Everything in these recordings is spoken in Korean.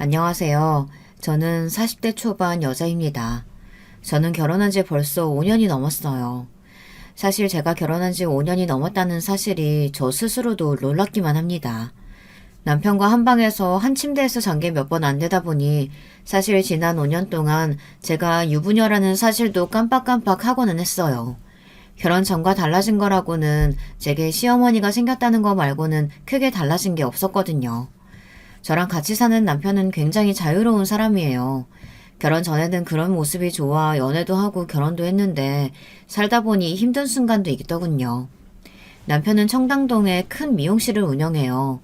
안녕하세요. 저는 40대 초반 여자입니다. 저는 결혼한 지 벌써 5년이 넘었어요. 사실 제가 결혼한 지 5년이 넘었다는 사실이 저 스스로도 놀랍기만 합니다. 남편과 한 방에서 한 침대에서 잔 게 몇 번 안 되다 보니 사실 지난 5년 동안 제가 유부녀라는 사실도 깜빡깜빡 하고는 했어요. 결혼 전과 달라진 거라고는 제게 시어머니가 생겼다는 거 말고는 크게 달라진 게 없었거든요. 저랑 같이 사는 남편은 굉장히 자유로운 사람이에요. 결혼 전에는 그런 모습이 좋아 연애도 하고 결혼도 했는데 살다 보니 힘든 순간도 있더군요. 남편은 청담동에 큰 미용실을 운영해요.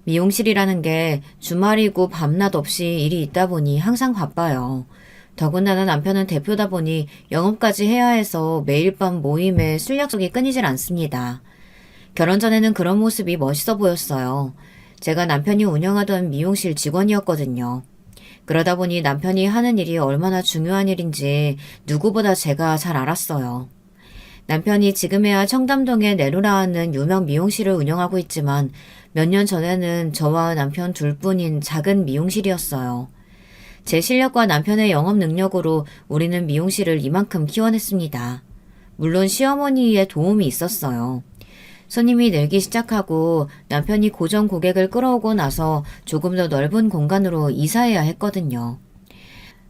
미용실이라는 게 주말이고 밤낮 없이 일이 있다 보니 항상 바빠요. 더군다나 남편은 대표다 보니 영업까지 해야 해서 매일 밤 모임에 술 약속이 끊이질 않습니다. 결혼 전에는 그런 모습이 멋있어 보였어요. 제가 남편이 운영하던 미용실 직원이었거든요. 그러다 보니 남편이 하는 일이 얼마나 중요한 일인지 누구보다 제가 잘 알았어요. 남편이 지금에야 청담동에 내로라하는 유명 미용실을 운영하고 있지만 몇 년 전에는 저와 남편 둘뿐인 작은 미용실이었어요. 제 실력과 남편의 영업 능력으로 우리는 미용실을 이만큼 키워냈습니다. 물론 시어머니의 도움이 있었어요. 손님이 늘기 시작하고 남편이 고정 고객을 끌어오고 나서 조금 더 넓은 공간으로 이사해야 했거든요.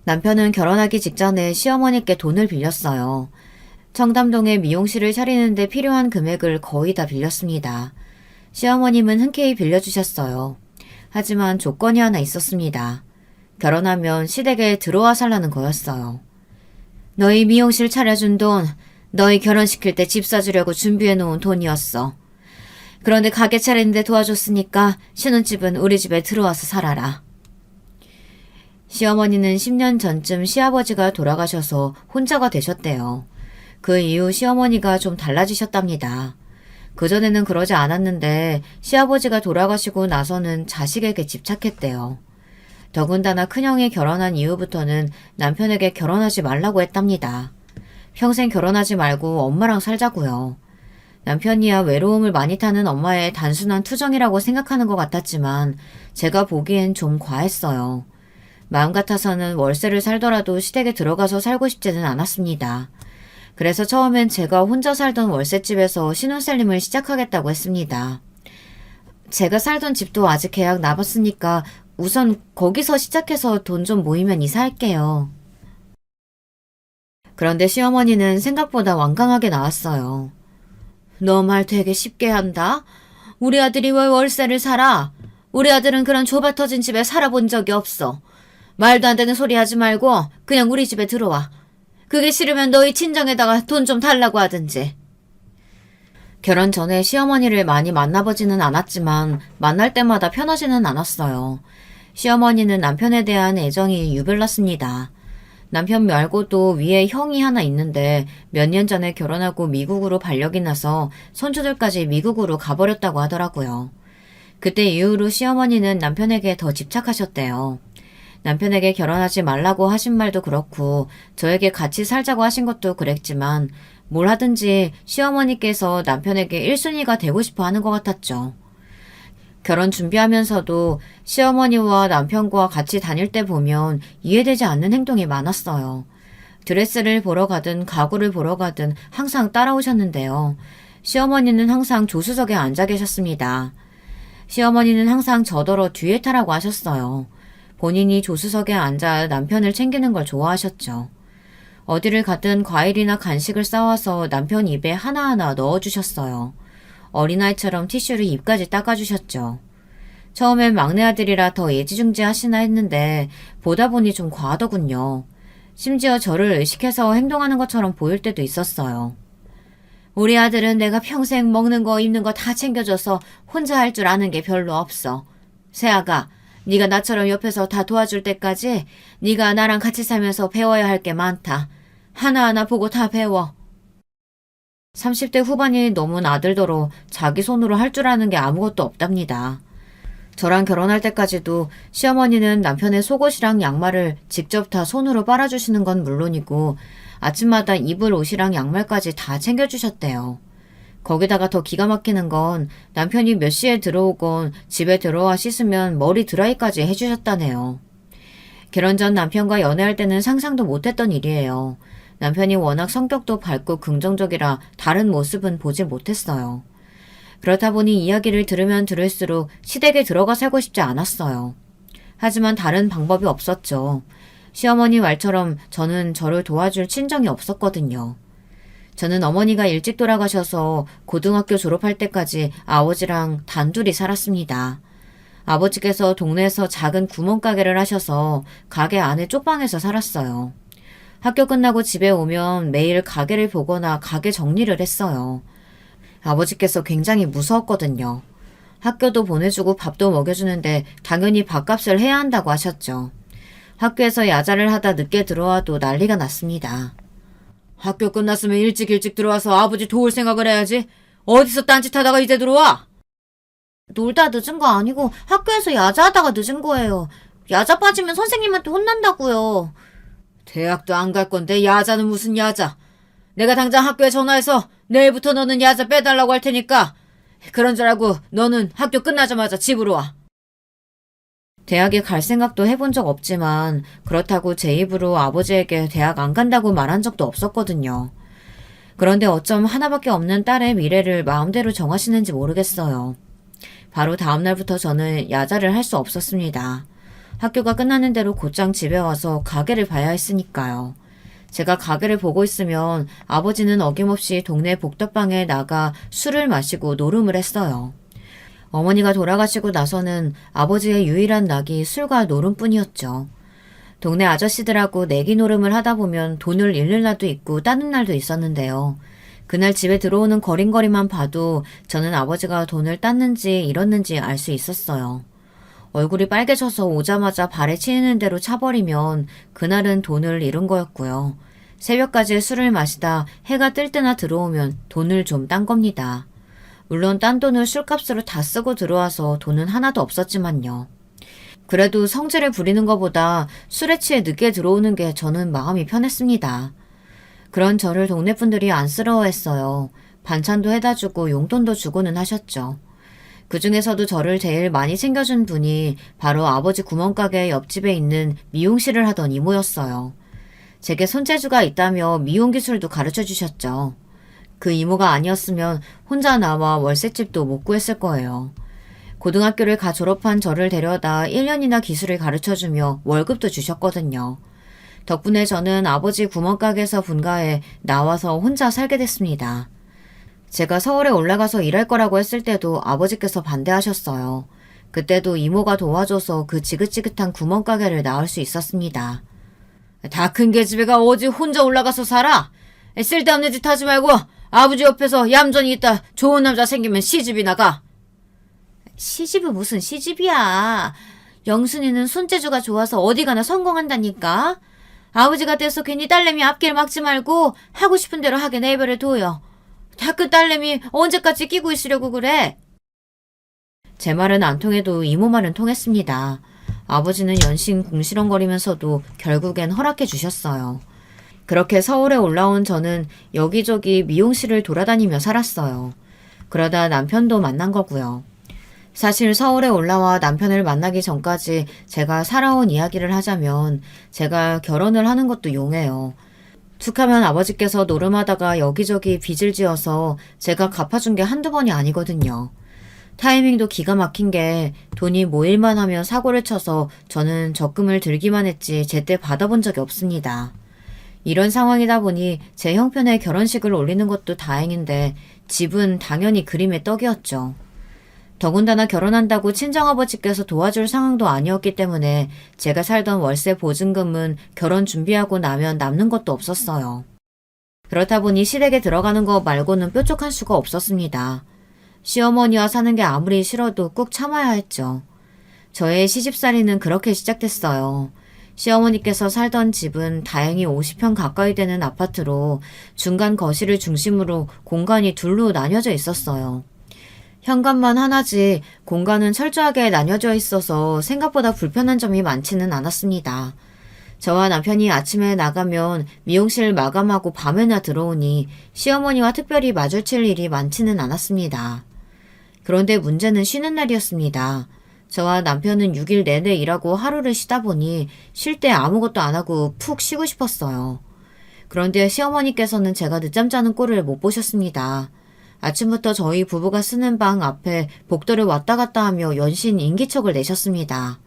남편은 결혼하기 직전에 시어머니께 돈을 빌렸어요. 청담동에 미용실을 차리는데 필요한 금액을 거의 다 빌렸습니다. 시어머님은 흔쾌히 빌려주셨어요. 하지만 조건이 하나 있었습니다. 결혼하면 시댁에 들어와 살라는 거였어요. 너희 미용실 차려준 돈, 너희 결혼시킬 때 집 사주려고 준비해놓은 돈이었어. 그런데 가게 차리는데 도와줬으니까 신혼집은 우리 집에 들어와서 살아라. 시어머니는 10년 전쯤 시아버지가 돌아가셔서 혼자가 되셨대요. 그 이후 시어머니가 좀 달라지셨답니다. 그전에는 그러지 않았는데 시아버지가 돌아가시고 나서는 자식에게 집착했대요. 더군다나 큰형이 결혼한 이후부터는 남편에게 결혼하지 말라고 했답니다. 평생 결혼하지 말고 엄마랑 살자고요. 남편이야 외로움을 많이 타는 엄마의 단순한 투정이라고 생각하는 것 같았지만 제가 보기엔 좀 과했어요. 마음 같아서는 월세를 살더라도 시댁에 들어가서 살고 싶지는 않았습니다. 그래서 처음엔 제가 혼자 살던 월세집에서 신혼살림을 시작하겠다고 했습니다. 제가 살던 집도 아직 계약 남았으니까 우선 거기서 시작해서 돈 좀 모이면 이사할게요. 그런데 시어머니는 생각보다 완강하게 나왔어요. 너 말 되게 쉽게 한다? 우리 아들이 왜 월세를 살아? 우리 아들은 그런 좁아 터진 집에 살아본 적이 없어. 말도 안 되는 소리 하지 말고 그냥 우리 집에 들어와. 그게 싫으면 너희 친정에다가 돈 좀 달라고 하든지. 결혼 전에 시어머니를 많이 만나보지는 않았지만 만날 때마다 편하지는 않았어요. 시어머니는 남편에 대한 애정이 유별났습니다. 남편 말고도 위에 형이 하나 있는데 몇 년 전에 결혼하고 미국으로 발령이 나서 손주들까지 미국으로 가버렸다고 하더라고요. 그때 이후로 시어머니는 남편에게 더 집착하셨대요. 남편에게 결혼하지 말라고 하신 말도 그렇고 저에게 같이 살자고 하신 것도 그랬지만 뭘 하든지 시어머니께서 남편에게 1순위가 되고 싶어 하는 것 같았죠. 결혼 준비하면서도 시어머니와 남편과 같이 다닐 때 보면 이해되지 않는 행동이 많았어요. 드레스를 보러 가든 가구를 보러 가든 항상 따라오셨는데요. 시어머니는 항상 조수석에 앉아 계셨습니다. 시어머니는 항상 저더러 뒤에 타라고 하셨어요. 본인이 조수석에 앉아 남편을 챙기는 걸 좋아하셨죠. 어디를 가든 과일이나 간식을 싸와서 남편 입에 하나하나 넣어주셨어요. 어린아이처럼 티슈를 입까지 닦아주셨죠. 처음엔 막내 아들이라 더 애지중지하시나 했는데 보다 보니 좀 과하더군요. 심지어 저를 의식해서 행동하는 것처럼 보일 때도 있었어요. 우리 아들은 내가 평생 먹는 거 입는 거 다 챙겨줘서 혼자 할 줄 아는 게 별로 없어. 세아가 네가 나처럼 옆에서 다 도와줄 때까지 네가 나랑 같이 살면서 배워야 할 게 많다. 하나하나 보고 다 배워. 30대 후반이 넘은 아들더러 자기 손으로 할 줄 아는 게 아무것도 없답니다. 저랑 결혼할 때까지도 시어머니는 남편의 속옷이랑 양말을 직접 다 손으로 빨아주시는 건 물론이고 아침마다 입을 옷이랑 양말까지 다 챙겨주셨대요. 거기다가 더 기가 막히는 건 남편이 몇 시에 들어오건 집에 들어와 씻으면 머리 드라이까지 해주셨다네요. 결혼 전 남편과 연애할 때는 상상도 못했던 일이에요. 남편이 워낙 성격도 밝고 긍정적이라 다른 모습은 보지 못했어요. 그렇다 보니 이야기를 들으면 들을수록 시댁에 들어가 살고 싶지 않았어요. 하지만 다른 방법이 없었죠. 시어머니 말처럼 저는 저를 도와줄 친정이 없었거든요. 저는 어머니가 일찍 돌아가셔서 고등학교 졸업할 때까지 아버지랑 단둘이 살았습니다. 아버지께서 동네에서 작은 구멍가게를 하셔서 가게 안에 쪽방에서 살았어요. 학교 끝나고 집에 오면 매일 가게를 보거나 가게 정리를 했어요. 아버지께서 굉장히 무서웠거든요. 학교도 보내주고 밥도 먹여주는데 당연히 밥값을 해야 한다고 하셨죠. 학교에서 야자를 하다 늦게 들어와도 난리가 났습니다. 학교 끝났으면 일찍 들어와서 아버지 도울 생각을 해야지. 어디서 딴짓하다가 이제 들어와? 놀다 늦은 거 아니고 학교에서 야자하다가 늦은 거예요. 야자 빠지면 선생님한테 혼난다고요. 대학도 안 갈 건데 야자는 무슨 야자. 내가 당장 학교에 전화해서 내일부터 너는 야자 빼달라고 할 테니까 그런 줄 알고 너는 학교 끝나자마자 집으로 와. 대학에 갈 생각도 해본 적 없지만 그렇다고 제 입으로 아버지에게 대학 안 간다고 말한 적도 없었거든요. 그런데 어쩜 하나밖에 없는 딸의 미래를 마음대로 정하시는지 모르겠어요. 바로 다음 날부터 저는 야자를 할 수 없었습니다. 학교가 끝나는 대로 곧장 집에 와서 가게를 봐야 했으니까요. 제가 가게를 보고 있으면 아버지는 어김없이 동네 복덕방에 나가 술을 마시고 노름을 했어요. 어머니가 돌아가시고 나서는 아버지의 유일한 낙이 술과 노름뿐이었죠. 동네 아저씨들하고 내기 노름을 하다 보면 돈을 잃는 날도 있고 따는 날도 있었는데요. 그날 집에 들어오는 거린거리만 봐도 저는 아버지가 돈을 땄는지 잃었는지 알 수 있었어요. 얼굴이 빨개져서 오자마자 발에 치이는 대로 차버리면 그날은 돈을 잃은 거였고요. 새벽까지 술을 마시다 해가 뜰 때나 들어오면 돈을 좀 딴 겁니다. 물론 딴 돈을 술값으로 다 쓰고 들어와서 돈은 하나도 없었지만요. 그래도 성질을 부리는 것보다 술에 취해 늦게 들어오는 게 저는 마음이 편했습니다. 그런 저를 동네 분들이 안쓰러워했어요. 반찬도 해다 주고 용돈도 주고는 하셨죠. 그 중에서도 저를 제일 많이 챙겨준 분이 바로 아버지 구멍가게 옆집에 있는 미용실을 하던 이모였어요. 제게 손재주가 있다며 미용 기술도 가르쳐 주셨죠. 그 이모가 아니었으면 혼자 나와 월세집도 못 구했을 거예요. 고등학교를 가 졸업한 저를 데려다 1년이나 기술을 가르쳐주며 월급도 주셨거든요. 덕분에 저는 아버지 구멍가게에서 분가해 나와서 혼자 살게 됐습니다. 제가 서울에 올라가서 일할 거라고 했을 때도 아버지께서 반대하셨어요. 그때도 이모가 도와줘서 그 지긋지긋한 구멍가게를 나올 수 있었습니다. 다 큰 계집애가 어디 혼자 올라가서 살아? 쓸데없는 짓 하지 말고 아버지 옆에서 얌전히 있다 좋은 남자 생기면 시집이나 가. 시집은 무슨 시집이야. 영순이는 손재주가 좋아서 어디 가나 성공한다니까. 아버지가 돼서 괜히 딸내미 앞길 막지 말고 하고 싶은 대로 하게 내버려 둬요. 다 그 딸내미 언제까지 끼고 있으려고 그래? 제 말은 안 통해도 이모 말은 통했습니다. 아버지는 연신 궁시렁거리면서도 결국엔 허락해 주셨어요. 그렇게 서울에 올라온 저는 여기저기 미용실을 돌아다니며 살았어요. 그러다 남편도 만난 거고요. 사실 서울에 올라와 남편을 만나기 전까지 제가 살아온 이야기를 하자면 제가 결혼을 하는 것도 용해요. 툭하면 아버지께서 노름하다가 여기저기 빚을 지어서 제가 갚아준 게 한두 번이 아니거든요. 타이밍도 기가 막힌 게 돈이 모일만 하면 사고를 쳐서 저는 적금을 들기만 했지 제때 받아본 적이 없습니다. 이런 상황이다 보니 제 형편에 결혼식을 올리는 것도 다행인데 집은 당연히 그림의 떡이었죠. 더군다나 결혼한다고 친정아버지께서 도와줄 상황도 아니었기 때문에 제가 살던 월세 보증금은 결혼 준비하고 나면 남는 것도 없었어요. 그렇다 보니 시댁에 들어가는 거 말고는 뾰족한 수가 없었습니다. 시어머니와 사는 게 아무리 싫어도 꾹 참아야 했죠. 저의 시집살이는 그렇게 시작됐어요. 시어머니께서 살던 집은 다행히 50평 가까이 되는 아파트로 중간 거실을 중심으로 공간이 둘로 나뉘어져 있었어요. 현관만 하나지 공간은 철저하게 나뉘어져 있어서 생각보다 불편한 점이 많지는 않았습니다. 저와 남편이 아침에 나가면 미용실 마감하고 밤에나 들어오니 시어머니와 특별히 마주칠 일이 많지는 않았습니다. 그런데 문제는 쉬는 날이었습니다. 저와 남편은 6일 내내 일하고 하루를 쉬다 보니 쉴 때 아무것도 안 하고 푹 쉬고 싶었어요. 그런데 시어머니께서는 제가 늦잠 자는 꼴을 못 보셨습니다. 아침부터 저희 부부가 쓰는 방 앞에 복도를 왔다 갔다 하며 연신 인기척을 내셨습니다.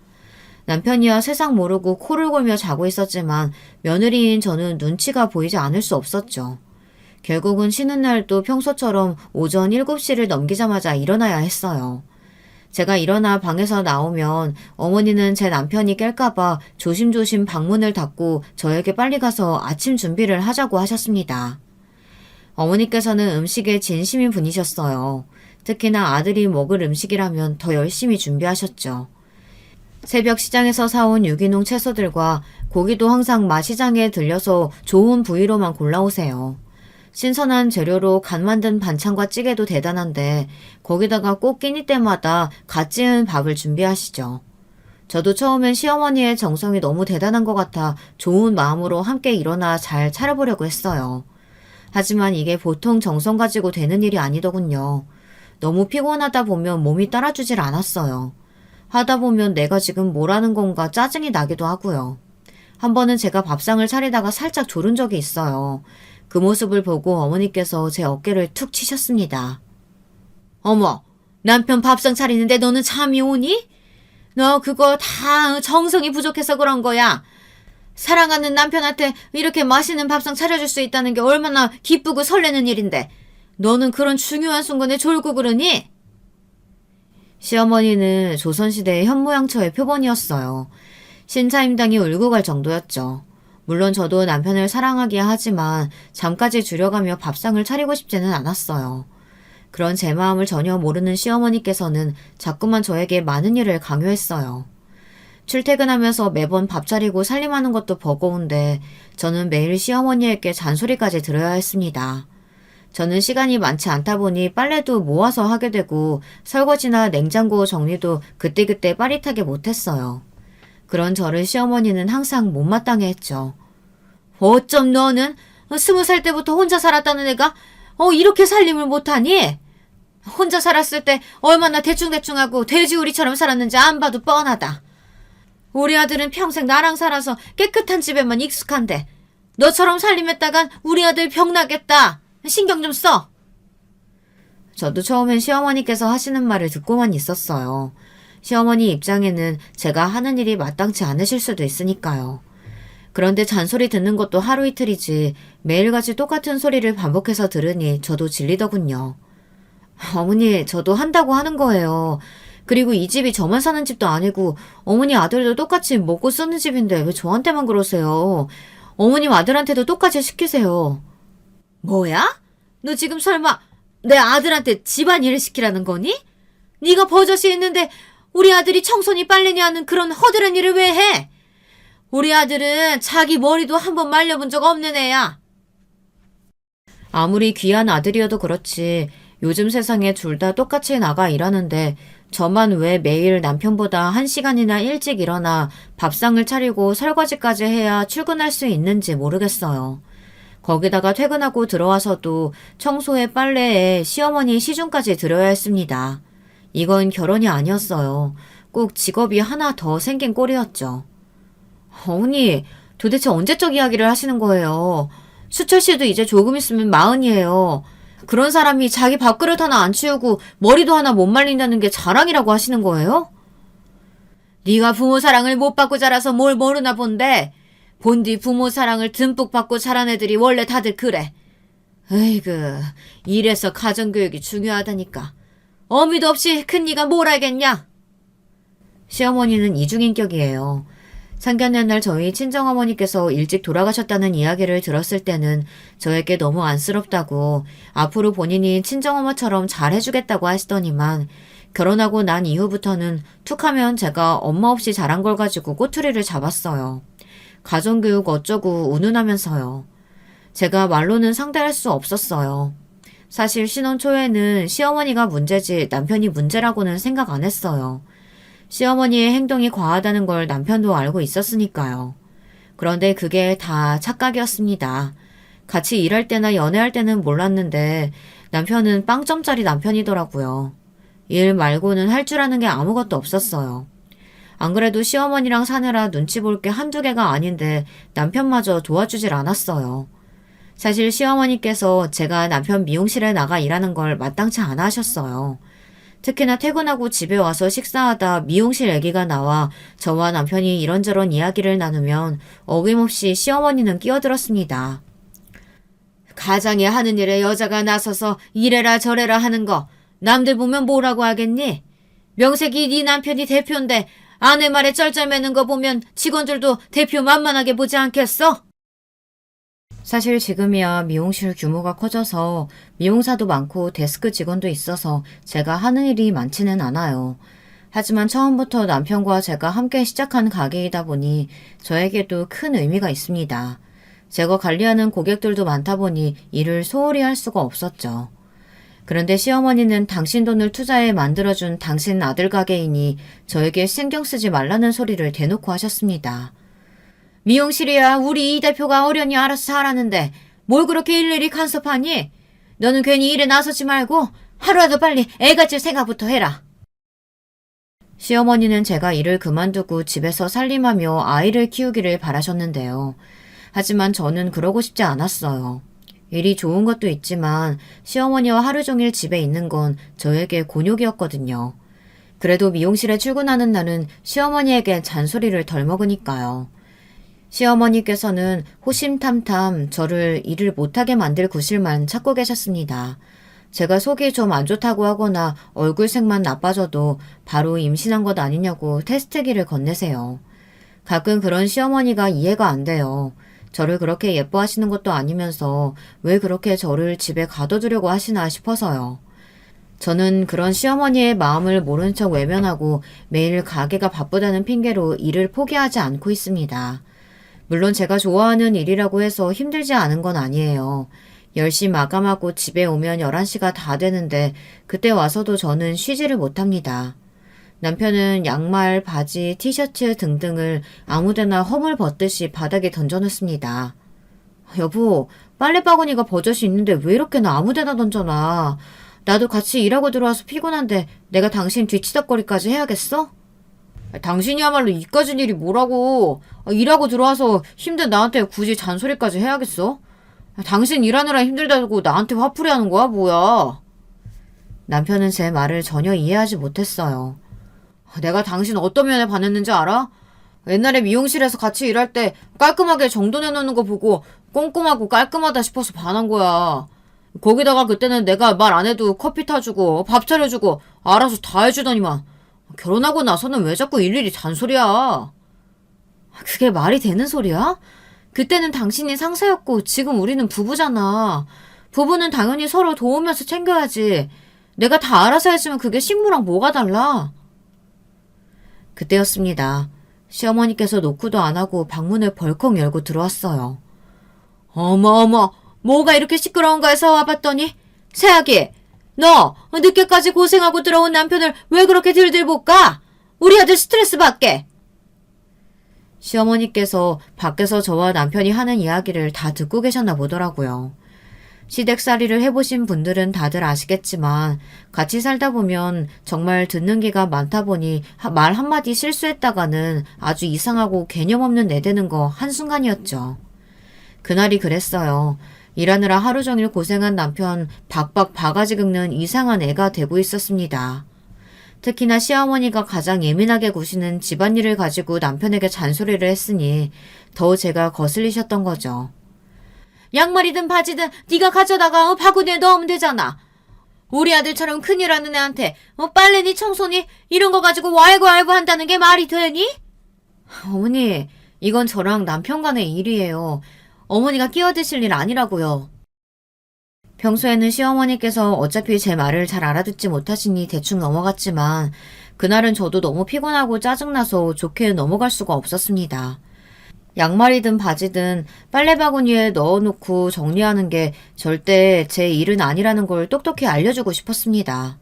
남편이야 세상 모르고 코를 골며 자고 있었지만 며느리인 저는 눈치가 보이지 않을 수 없었죠. 결국은 쉬는 날도 평소처럼 오전 7시를 넘기자마자 일어나야 했어요. 제가 일어나 방에서 나오면 어머니는 제 남편이 깰까봐 조심조심 방문을 닫고 저에게 빨리 가서 아침 준비를 하자고 하셨습니다. 어머니께서는 음식에 진심인 분이셨어요. 특히나 아들이 먹을 음식이라면 더 열심히 준비하셨죠. 새벽 시장에서 사온 유기농 채소들과 고기도 항상 마시장에 들려서 좋은 부위로만 골라오세요. 신선한 재료로 간 만든 반찬과 찌개도 대단한데 거기다가 꼭 끼니 때마다 갓 지은 밥을 준비하시죠. 저도 처음엔 시어머니의 정성이 너무 대단한 것 같아 좋은 마음으로 함께 일어나 잘 차려보려고 했어요. 하지만 이게 보통 정성 가지고 되는 일이 아니더군요. 너무 피곤하다 보면 몸이 따라주질 않았어요. 하다 보면 내가 지금 뭘 하는 건가 짜증이 나기도 하고요. 한 번은 제가 밥상을 차리다가 살짝 졸은 적이 있어요. 그 모습을 보고 어머니께서 제 어깨를 툭 치셨습니다. 어머, 남편 밥상 차리는데 너는 잠이 오니? 너 그거 다 정성이 부족해서 그런 거야. 사랑하는 남편한테 이렇게 맛있는 밥상 차려줄 수 있다는 게 얼마나 기쁘고 설레는 일인데 너는 그런 중요한 순간에 졸고 그러니? 시어머니는 조선시대의 현모양처의 표본이었어요. 신사임당이 울고 갈 정도였죠. 물론 저도 남편을 사랑하기야 하지만 잠까지 줄여가며 밥상을 차리고 싶지는 않았어요. 그런 제 마음을 전혀 모르는 시어머니께서는 자꾸만 저에게 많은 일을 강요했어요. 출퇴근하면서 매번 밥 차리고 살림하는 것도 버거운데 저는 매일 시어머니에게 잔소리까지 들어야 했습니다. 저는 시간이 많지 않다 보니 빨래도 모아서 하게 되고 설거지나 냉장고 정리도 그때그때 빠릿하게 못했어요. 그런 저를 시어머니는 항상 못마땅해 했죠. 어쩜 너는 20살 때부터 혼자 살았다는 애가 이렇게 살림을 못하니? 혼자 살았을 때 얼마나 대충대충하고 돼지우리처럼 살았는지 안 봐도 뻔하다. 우리 아들은 평생 나랑 살아서 깨끗한 집에만 익숙한데 너처럼 살림했다간 우리 아들 병나겠다. 신경 좀 써. 저도 처음엔 시어머니께서 하시는 말을 듣고만 있었어요. 시어머니 입장에는 제가 하는 일이 마땅치 않으실 수도 있으니까요. 그런데 잔소리 듣는 것도 하루 이틀이지 매일같이 똑같은 소리를 반복해서 들으니 저도 질리더군요. 어머니, 저도 한다고 하는 거예요. 그리고 이 집이 저만 사는 집도 아니고 어머니 아들도 똑같이 먹고 쓰는 집인데 왜 저한테만 그러세요? 어머님 아들한테도 똑같이 시키세요. 뭐야? 너 지금 설마 내 아들한테 집안일을 시키라는 거니? 네가 버젓이 있는데 우리 아들이 청소니 빨래니 하는 그런 허드렛 일을 왜 해? 우리 아들은 자기 머리도 한번 말려본 적 없는 애야. 아무리 귀한 아들이어도 그렇지 요즘 세상에 둘 다 똑같이 나가 일하는데 저만 왜 매일 남편보다 1시간이나 일찍 일어나 밥상을 차리고 설거지까지 해야 출근할 수 있는지 모르겠어요. 거기다가 퇴근하고 들어와서도 청소에 빨래에 시어머니 시중까지 들어야 했습니다. 이건 결혼이 아니었어요. 꼭 직업이 하나 더 생긴 꼴이었죠. 어머니, 도대체 언제적 이야기를 하시는 거예요? 수철 씨도 이제 조금 있으면 40이에요. 그런 사람이 자기 밥그릇 하나 안 치우고 머리도 하나 못 말린다는 게 자랑이라고 하시는 거예요? 네가 부모 사랑을 못 받고 자라서 뭘 모르나 본데 본디 부모 사랑을 듬뿍 받고 자란 애들이 원래 다들 그래. 에이그, 이래서 가정교육이 중요하다니까. 어미도 없이 큰 네가 뭘 알겠냐? 시어머니는 이중인격이에요. 상견례 날 저희 친정어머니께서 일찍 돌아가셨다는 이야기를 들었을 때는 저에게 너무 안쓰럽다고 앞으로 본인이 친정어머처럼 잘해주겠다고 하시더니만 결혼하고 난 이후부터는 툭하면 제가 엄마 없이 자란 걸 가지고 꼬투리를 잡았어요. 가정교육 어쩌고 운운하면서요. 제가 말로는 상대할 수 없었어요. 사실 신혼 초에는 시어머니가 문제지 남편이 문제라고는 생각 안 했어요. 시어머니의 행동이 과하다는 걸 남편도 알고 있었으니까요. 그런데 그게 다 착각이었습니다. 같이 일할 때나 연애할 때는 몰랐는데 남편은 빵점짜리 남편이더라고요. 일 말고는 할 줄 아는 게 아무것도 없었어요. 안 그래도 시어머니랑 사느라 눈치 볼 게 한두 개가 아닌데 남편마저 도와주질 않았어요. 사실 시어머니께서 제가 남편 미용실에 나가 일하는 걸 마땅치 않아 하셨어요. 특히나 퇴근하고 집에 와서 식사하다 미용실 얘기가 나와 저와 남편이 이런저런 이야기를 나누면 어김없이 시어머니는 끼어들었습니다. 가장이 하는 일에 여자가 나서서 이래라 저래라 하는 거 남들 보면 뭐라고 하겠니? 명색이 네 남편이 대표인데 아내 말에 쩔쩔매는 거 보면 직원들도 대표 만만하게 보지 않겠어? 사실 지금이야 미용실 규모가 커져서 미용사도 많고 데스크 직원도 있어서 제가 하는 일이 많지는 않아요. 하지만 처음부터 남편과 제가 함께 시작한 가게이다 보니 저에게도 큰 의미가 있습니다. 제가 관리하는 고객들도 많다 보니 일을 소홀히 할 수가 없었죠. 그런데 시어머니는 당신 돈을 투자해 만들어준 당신 아들 가게이니 저에게 신경 쓰지 말라는 소리를 대놓고 하셨습니다. 미용실이야 우리 이 대표가 어련히 알아서 잘하는데 뭘 그렇게 일일이 간섭하니? 너는 괜히 일에 나서지 말고 하루라도 빨리 애 가질 생각부터 해라. 시어머니는 제가 일을 그만두고 집에서 살림하며 아이를 키우기를 바라셨는데요. 하지만 저는 그러고 싶지 않았어요. 일이 좋은 것도 있지만 시어머니와 하루 종일 집에 있는 건 저에게 곤욕이었거든요. 그래도 미용실에 출근하는 날은 시어머니에게 잔소리를 덜 먹으니까요. 시어머니께서는 호심탐탐 저를 일을 못하게 만들 구실만 찾고 계셨습니다. 제가 속이 좀 안 좋다고 하거나 얼굴색만 나빠져도 바로 임신한 것 아니냐고 테스트기를 건네세요. 가끔 그런 시어머니가 이해가 안 돼요. 저를 그렇게 예뻐하시는 것도 아니면서 왜 그렇게 저를 집에 가둬두려고 하시나 싶어서요. 저는 그런 시어머니의 마음을 모른 척 외면하고 매일 가게가 바쁘다는 핑계로 일을 포기하지 않고 있습니다. 물론 제가 좋아하는 일이라고 해서 힘들지 않은 건 아니에요. 10시 마감하고 집에 오면 11시가 다 되는데 그때 와서도 저는 쉬지를 못합니다. 남편은 양말, 바지, 티셔츠 등등을 아무데나 허물 벗듯이 바닥에 던져놓습니다. 여보, 빨래바구니가 버젓이 있는데 왜 이렇게나 아무데나 던져놔. 나도 같이 일하고 들어와서 피곤한데 내가 당신 뒤치다거리까지 해야겠어? 당신이야말로 이까진 일이 뭐라고. 일하고 들어와서 힘든 나한테 굳이 잔소리까지 해야겠어? 당신 일하느라 힘들다고 나한테 화풀이 하는 거야 뭐야? 남편은 제 말을 전혀 이해하지 못했어요. 내가 당신 어떤 면에 반했는지 알아? 옛날에 미용실에서 같이 일할 때 깔끔하게 정돈해놓는 거 보고 꼼꼼하고 깔끔하다 싶어서 반한 거야. 거기다가 그때는 내가 말 안 해도 커피 타주고 밥 차려주고 알아서 다 해주더니만 결혼하고 나서는 왜 자꾸 일일이 잔소리야? 그게 말이 되는 소리야? 그때는 당신이 상사였고 지금 우리는 부부잖아. 부부는 당연히 서로 도우면서 챙겨야지. 내가 다 알아서 해주면 그게 식모랑 뭐가 달라? 그때였습니다. 시어머니께서 노크도 안 하고 방문을 벌컥 열고 들어왔어요. 어머, 뭐가 이렇게 시끄러운 거야 해서 와봤더니 새아기, 너 늦게까지 고생하고 들어온 남편을 왜 그렇게 들들 볶아? 우리 아들 스트레스 받게. 시어머니께서 밖에서 저와 남편이 하는 이야기를 다 듣고 계셨나 보더라고요. 시댁살이를 해보신 분들은 다들 아시겠지만 같이 살다 보면 정말 듣는 기가 많다 보니 말 한마디 실수했다가는 아주 이상하고 개념 없는 내대는 거 한순간이었죠. 그날이 그랬어요. 일하느라 하루 종일 고생한 남편 박박 바가지 긁는 이상한 애가 되고 있었습니다. 특히나 시어머니가 가장 예민하게 구시는 집안일을 가지고 남편에게 잔소리를 했으니 더 제가 거슬리셨던 거죠. 양말이든 바지든 네가 가져다가 바구니에 넣으면 되잖아. 우리 아들처럼 큰일하는 애한테 빨래니 청소니 이런 거 가지고 왈구왈구 한다는 게 말이 되니? 어머니, 이건 저랑 남편 간의 일이에요. 어머니가 끼어드실 일 아니라고요. 평소에는 시어머니께서 어차피 제 말을 잘 알아듣지 못하시니 대충 넘어갔지만 그날은 저도 너무 피곤하고 짜증나서 좋게 넘어갈 수가 없었습니다. 양말이든 바지든 빨래바구니에 넣어놓고 정리하는 게 절대 제 일은 아니라는 걸 똑똑히 알려주고 싶었습니다.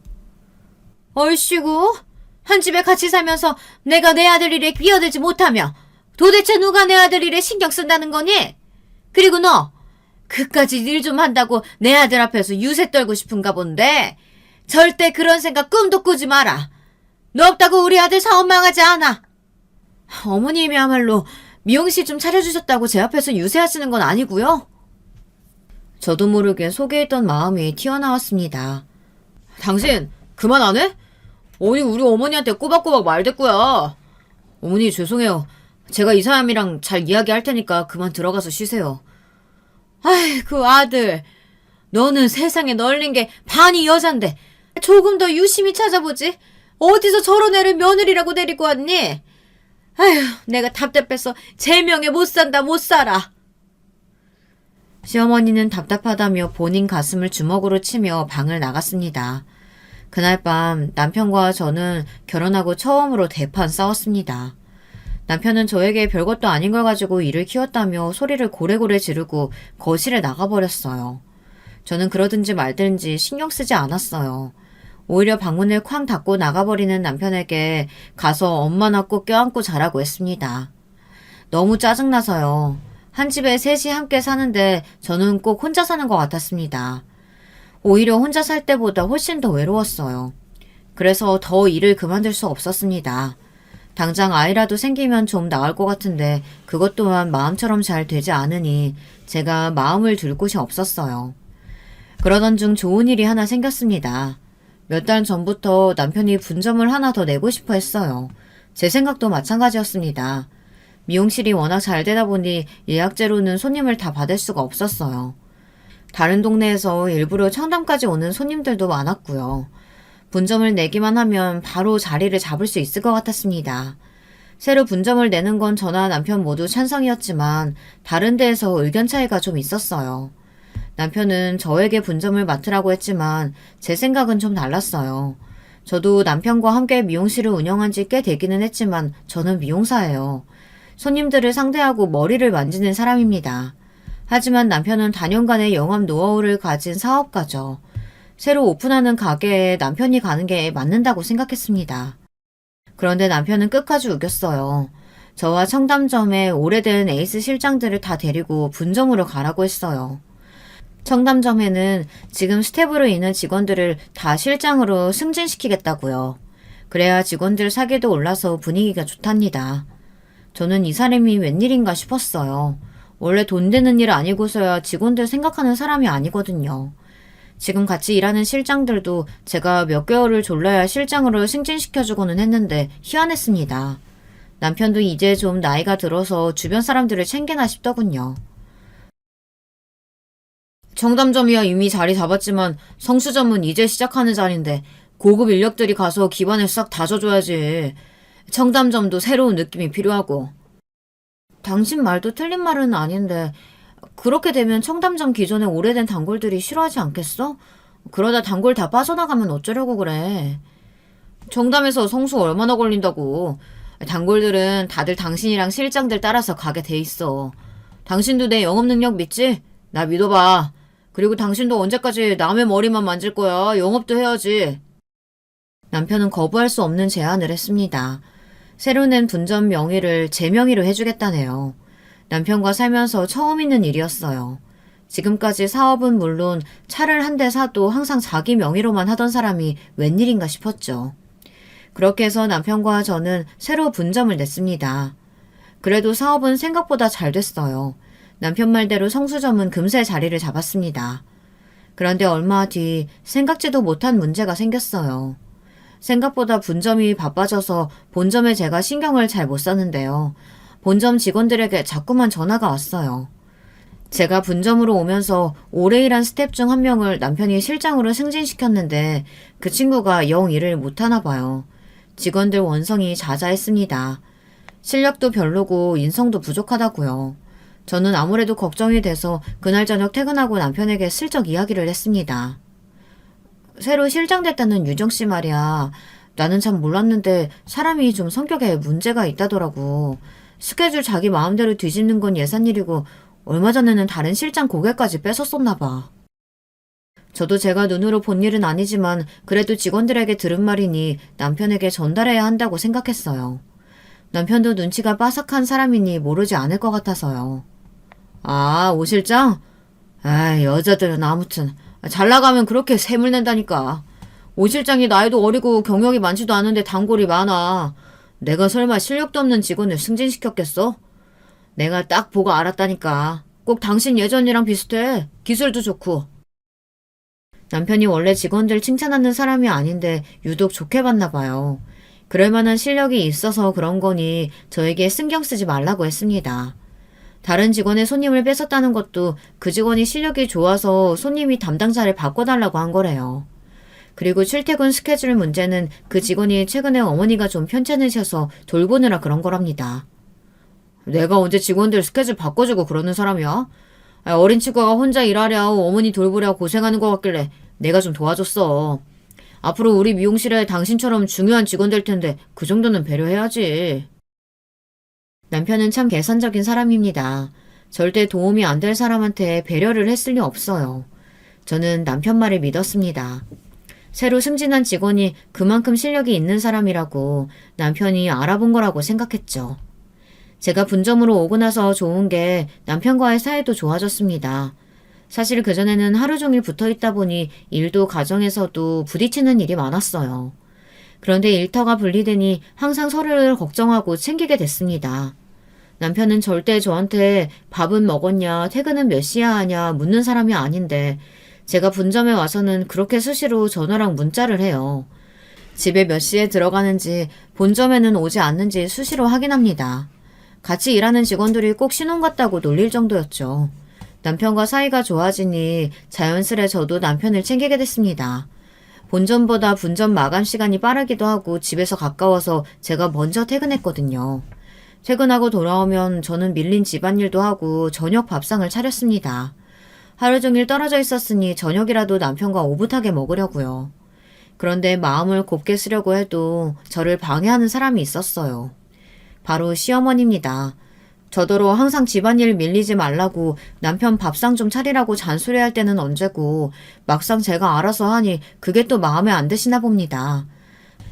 얼씨구, 한 집에 같이 살면서 내가 내 아들 일에 끼어들지 못하며 도대체 누가 내 아들 일에 신경 쓴다는 거니? 그리고 너 그까지 일 좀 한다고 내 아들 앞에서 유세 떨고 싶은가 본데 절대 그런 생각 꿈도 꾸지 마라. 너 없다고 우리 아들 사업 망하지 않아. 어머님이야말로 미용실 좀 차려주셨다고 제 앞에서 유세하시는 건 아니고요. 저도 모르게 속에 있던 마음이 튀어나왔습니다. 당신 그만 안 해? 어디 우리 어머니한테 꼬박꼬박 말댔고요. 어머니 죄송해요. 제가 이 사람이랑 잘 이야기할 테니까 그만 들어가서 쉬세요. 아이 그 아들. 너는 세상에 널린 게 반이 여잔데 조금 더 유심히 찾아보지. 어디서 저런 애를 며느리라고 데리고 왔니? 아휴 내가 답답해서 제명에 못 산다 못 살아. 시어머니는 답답하다며 본인 가슴을 주먹으로 치며 방을 나갔습니다. 그날 밤 남편과 저는 결혼하고 처음으로 대판 싸웠습니다. 남편은 저에게 별것도 아닌 걸 가지고 일을 키웠다며 소리를 고래고래 지르고 거실에 나가버렸어요. 저는 그러든지 말든지 신경 쓰지 않았어요. 오히려 방문을 쾅 닫고 나가버리는 남편에게 가서 엄마나 꼭 껴안고 자라고 했습니다. 너무 짜증나서요. 한 집에 셋이 함께 사는데 저는 꼭 혼자 사는 것 같았습니다. 오히려 혼자 살 때보다 훨씬 더 외로웠어요. 그래서 더 일을 그만둘 수 없었습니다. 당장 아이라도 생기면 좀 나을 것 같은데 그것 또한 마음처럼 잘 되지 않으니 제가 마음을 둘 곳이 없었어요. 그러던 중 좋은 일이 하나 생겼습니다. 몇 달 전부터 남편이 분점을 하나 더 내고 싶어 했어요. 제 생각도 마찬가지였습니다. 미용실이 워낙 잘 되다 보니 예약제로는 손님을 다 받을 수가 없었어요. 다른 동네에서 일부러 청담까지 오는 손님들도 많았고요. 분점을 내기만 하면 바로 자리를 잡을 수 있을 것 같았습니다. 새로 분점을 내는 건 저나 남편 모두 찬성이었지만 다른 데에서 의견 차이가 좀 있었어요. 남편은 저에게 분점을 맡으라고 했지만 제 생각은 좀 달랐어요. 저도 남편과 함께 미용실을 운영한 지 꽤 되기는 했지만 저는 미용사예요. 손님들을 상대하고 머리를 만지는 사람입니다. 하지만 남편은 다년간의 영업 노하우를 가진 사업가죠. 새로 오픈하는 가게에 남편이 가는 게 맞는다고 생각했습니다. 그런데 남편은 끝까지 우겼어요. 저와 청담점의 오래된 에이스 실장들을 다 데리고 분점으로 가라고 했어요. 청담점에는 지금 스텝으로 있는 직원들을 다 실장으로 승진시키겠다고요. 그래야 직원들 사기도 올라서 분위기가 좋답니다. 저는 이 사람이 웬일인가 싶었어요. 원래 돈 되는 일 아니고서야 직원들 생각하는 사람이 아니거든요. 지금 같이 일하는 실장들도 제가 몇 개월을 졸라야 실장으로 승진시켜주고는 했는데 희한했습니다. 남편도 이제 좀 나이가 들어서 주변 사람들을 챙기나 싶더군요. 청담점이야 이미 자리 잡았지만 성수점은 이제 시작하는 자리인데 고급 인력들이 가서 기반을 싹 다져줘야지. 청담점도 새로운 느낌이 필요하고. 당신 말도 틀린 말은 아닌데 그렇게 되면 청담점 기존의 오래된 단골들이 싫어하지 않겠어? 그러다 단골 다 빠져나가면 어쩌려고 그래. 청담에서 성수 얼마나 걸린다고. 단골들은 다들 당신이랑 실장들 따라서 가게 돼 있어. 당신도 내 영업 능력 믿지? 나 믿어봐. 그리고 당신도 언제까지 남의 머리만 만질 거야. 영업도 해야지. 남편은 거부할 수 없는 제안을 했습니다. 새로 낸 분점 명의를 제 명의로 해주겠다네요. 남편과 살면서 처음 있는 일이었어요. 지금까지 사업은 물론 차를 한 대 사도 항상 자기 명의로만 하던 사람이 웬일인가 싶었죠. 그렇게 해서 남편과 저는 새로 분점을 냈습니다. 그래도 사업은 생각보다 잘 됐어요. 남편 말대로 성수점은 금세 자리를 잡았습니다. 그런데 얼마 뒤 생각지도 못한 문제가 생겼어요. 생각보다 분점이 바빠져서 본점에 제가 신경을 잘 못 썼는데요. 본점 직원들에게 자꾸만 전화가 왔어요. 제가 분점으로 오면서 오래 일한 스텝 중 한 명을 남편이 실장으로 승진시켰는데 그 친구가 영 일을 못하나 봐요. 직원들 원성이 자자했습니다. 실력도 별로고 인성도 부족하다고요. 저는 아무래도 걱정이 돼서 그날 저녁 퇴근하고 남편에게 슬쩍 이야기를 했습니다. 새로 실장 됐다는 유정씨 말이야. 나는 참 몰랐는데 사람이 좀 성격에 문제가 있다더라고. 스케줄 자기 마음대로 뒤집는 건 예산일이고 얼마 전에는 다른 실장 고객까지 뺏었었나 봐. 저도 제가 눈으로 본 일은 아니지만 그래도 직원들에게 들은 말이니 남편에게 전달해야 한다고 생각했어요. 남편도 눈치가 빠삭한 사람이니 모르지 않을 것 같아서요. 아, 오 실장? 아, 여자들은 아무튼 잘 나가면 그렇게 세물 낸다니까. 오 실장이 나이도 어리고 경력이 많지도 않은데 단골이 많아. 내가 설마 실력도 없는 직원을 승진시켰겠어? 내가 딱 보고 알았다니까. 꼭 당신 예전이랑 비슷해. 기술도 좋고. 남편이 원래 직원들 칭찬하는 사람이 아닌데 유독 좋게 봤나 봐요. 그럴 만한 실력이 있어서 그런 거니 저에게 신경 쓰지 말라고 했습니다. 다른 직원의 손님을 뺏었다는 것도 그 직원이 실력이 좋아서 손님이 담당자를 바꿔달라고 한 거래요. 그리고 출퇴근 스케줄 문제는 그 직원이 최근에 어머니가 좀 편찮으셔서 돌보느라 그런 거랍니다. 내가 언제 직원들 스케줄 바꿔주고 그러는 사람이야? 어린 친구가 혼자 일하랴고 어머니 돌보랴고 고생하는 것 같길래 내가 좀 도와줬어. 앞으로 우리 미용실에 당신처럼 중요한 직원 될 텐데 그 정도는 배려해야지. 남편은 참 계산적인 사람입니다. 절대 도움이 안 될 사람한테 배려를 했을 리 없어요. 저는 남편 말을 믿었습니다. 새로 승진한 직원이 그만큼 실력이 있는 사람이라고 남편이 알아본 거라고 생각했죠. 제가 분점으로 오고 나서 좋은 게 남편과의 사이도 좋아졌습니다. 사실 그전에는 하루 종일 붙어 있다 보니 일도 가정에서도 부딪히는 일이 많았어요. 그런데 일터가 분리되니 항상 서로를 걱정하고 챙기게 됐습니다. 남편은 절대 저한테 밥은 먹었냐, 퇴근은 몇 시에 하냐 묻는 사람이 아닌데 제가 분점에 와서는 그렇게 수시로 전화랑 문자를 해요. 집에 몇 시에 들어가는지, 본점에는 오지 않는지 수시로 확인합니다. 같이 일하는 직원들이 꼭 신혼 같다고 놀릴 정도였죠. 남편과 사이가 좋아지니 자연스레 저도 남편을 챙기게 됐습니다. 본점보다 분점 마감 시간이 빠르기도 하고 집에서 가까워서 제가 먼저 퇴근했거든요. 퇴근하고 돌아오면 저는 밀린 집안일도 하고 저녁 밥상을 차렸습니다. 하루 종일 떨어져 있었으니 저녁이라도 남편과 오붓하게 먹으려고요. 그런데 마음을 곱게 쓰려고 해도 저를 방해하는 사람이 있었어요. 바로 시어머니입니다. 저더러 항상 집안일 밀리지 말라고 남편 밥상 좀 차리라고 잔소리할 때는 언제고 막상 제가 알아서 하니 그게 또 마음에 안 드시나 봅니다.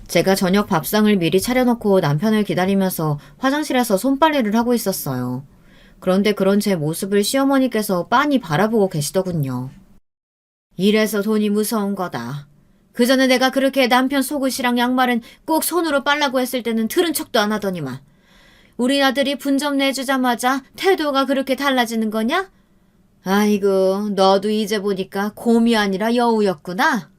제가 저녁 밥상을 미리 차려놓고 남편을 기다리면서 화장실에서 손빨래를 하고 있었어요. 그런데 그런 제 모습을 시어머니께서 빤히 바라보고 계시더군요. 이래서 돈이 무서운 거다. 그전에 내가 그렇게 남편 속옷이랑 양말은 꼭 손으로 빨라고 했을 때는 들은 척도 안 하더니만. 우리 아들이 분점 내주자마자 태도가 그렇게 달라지는 거냐? 아이고, 너도 이제 보니까 곰이 아니라 여우였구나.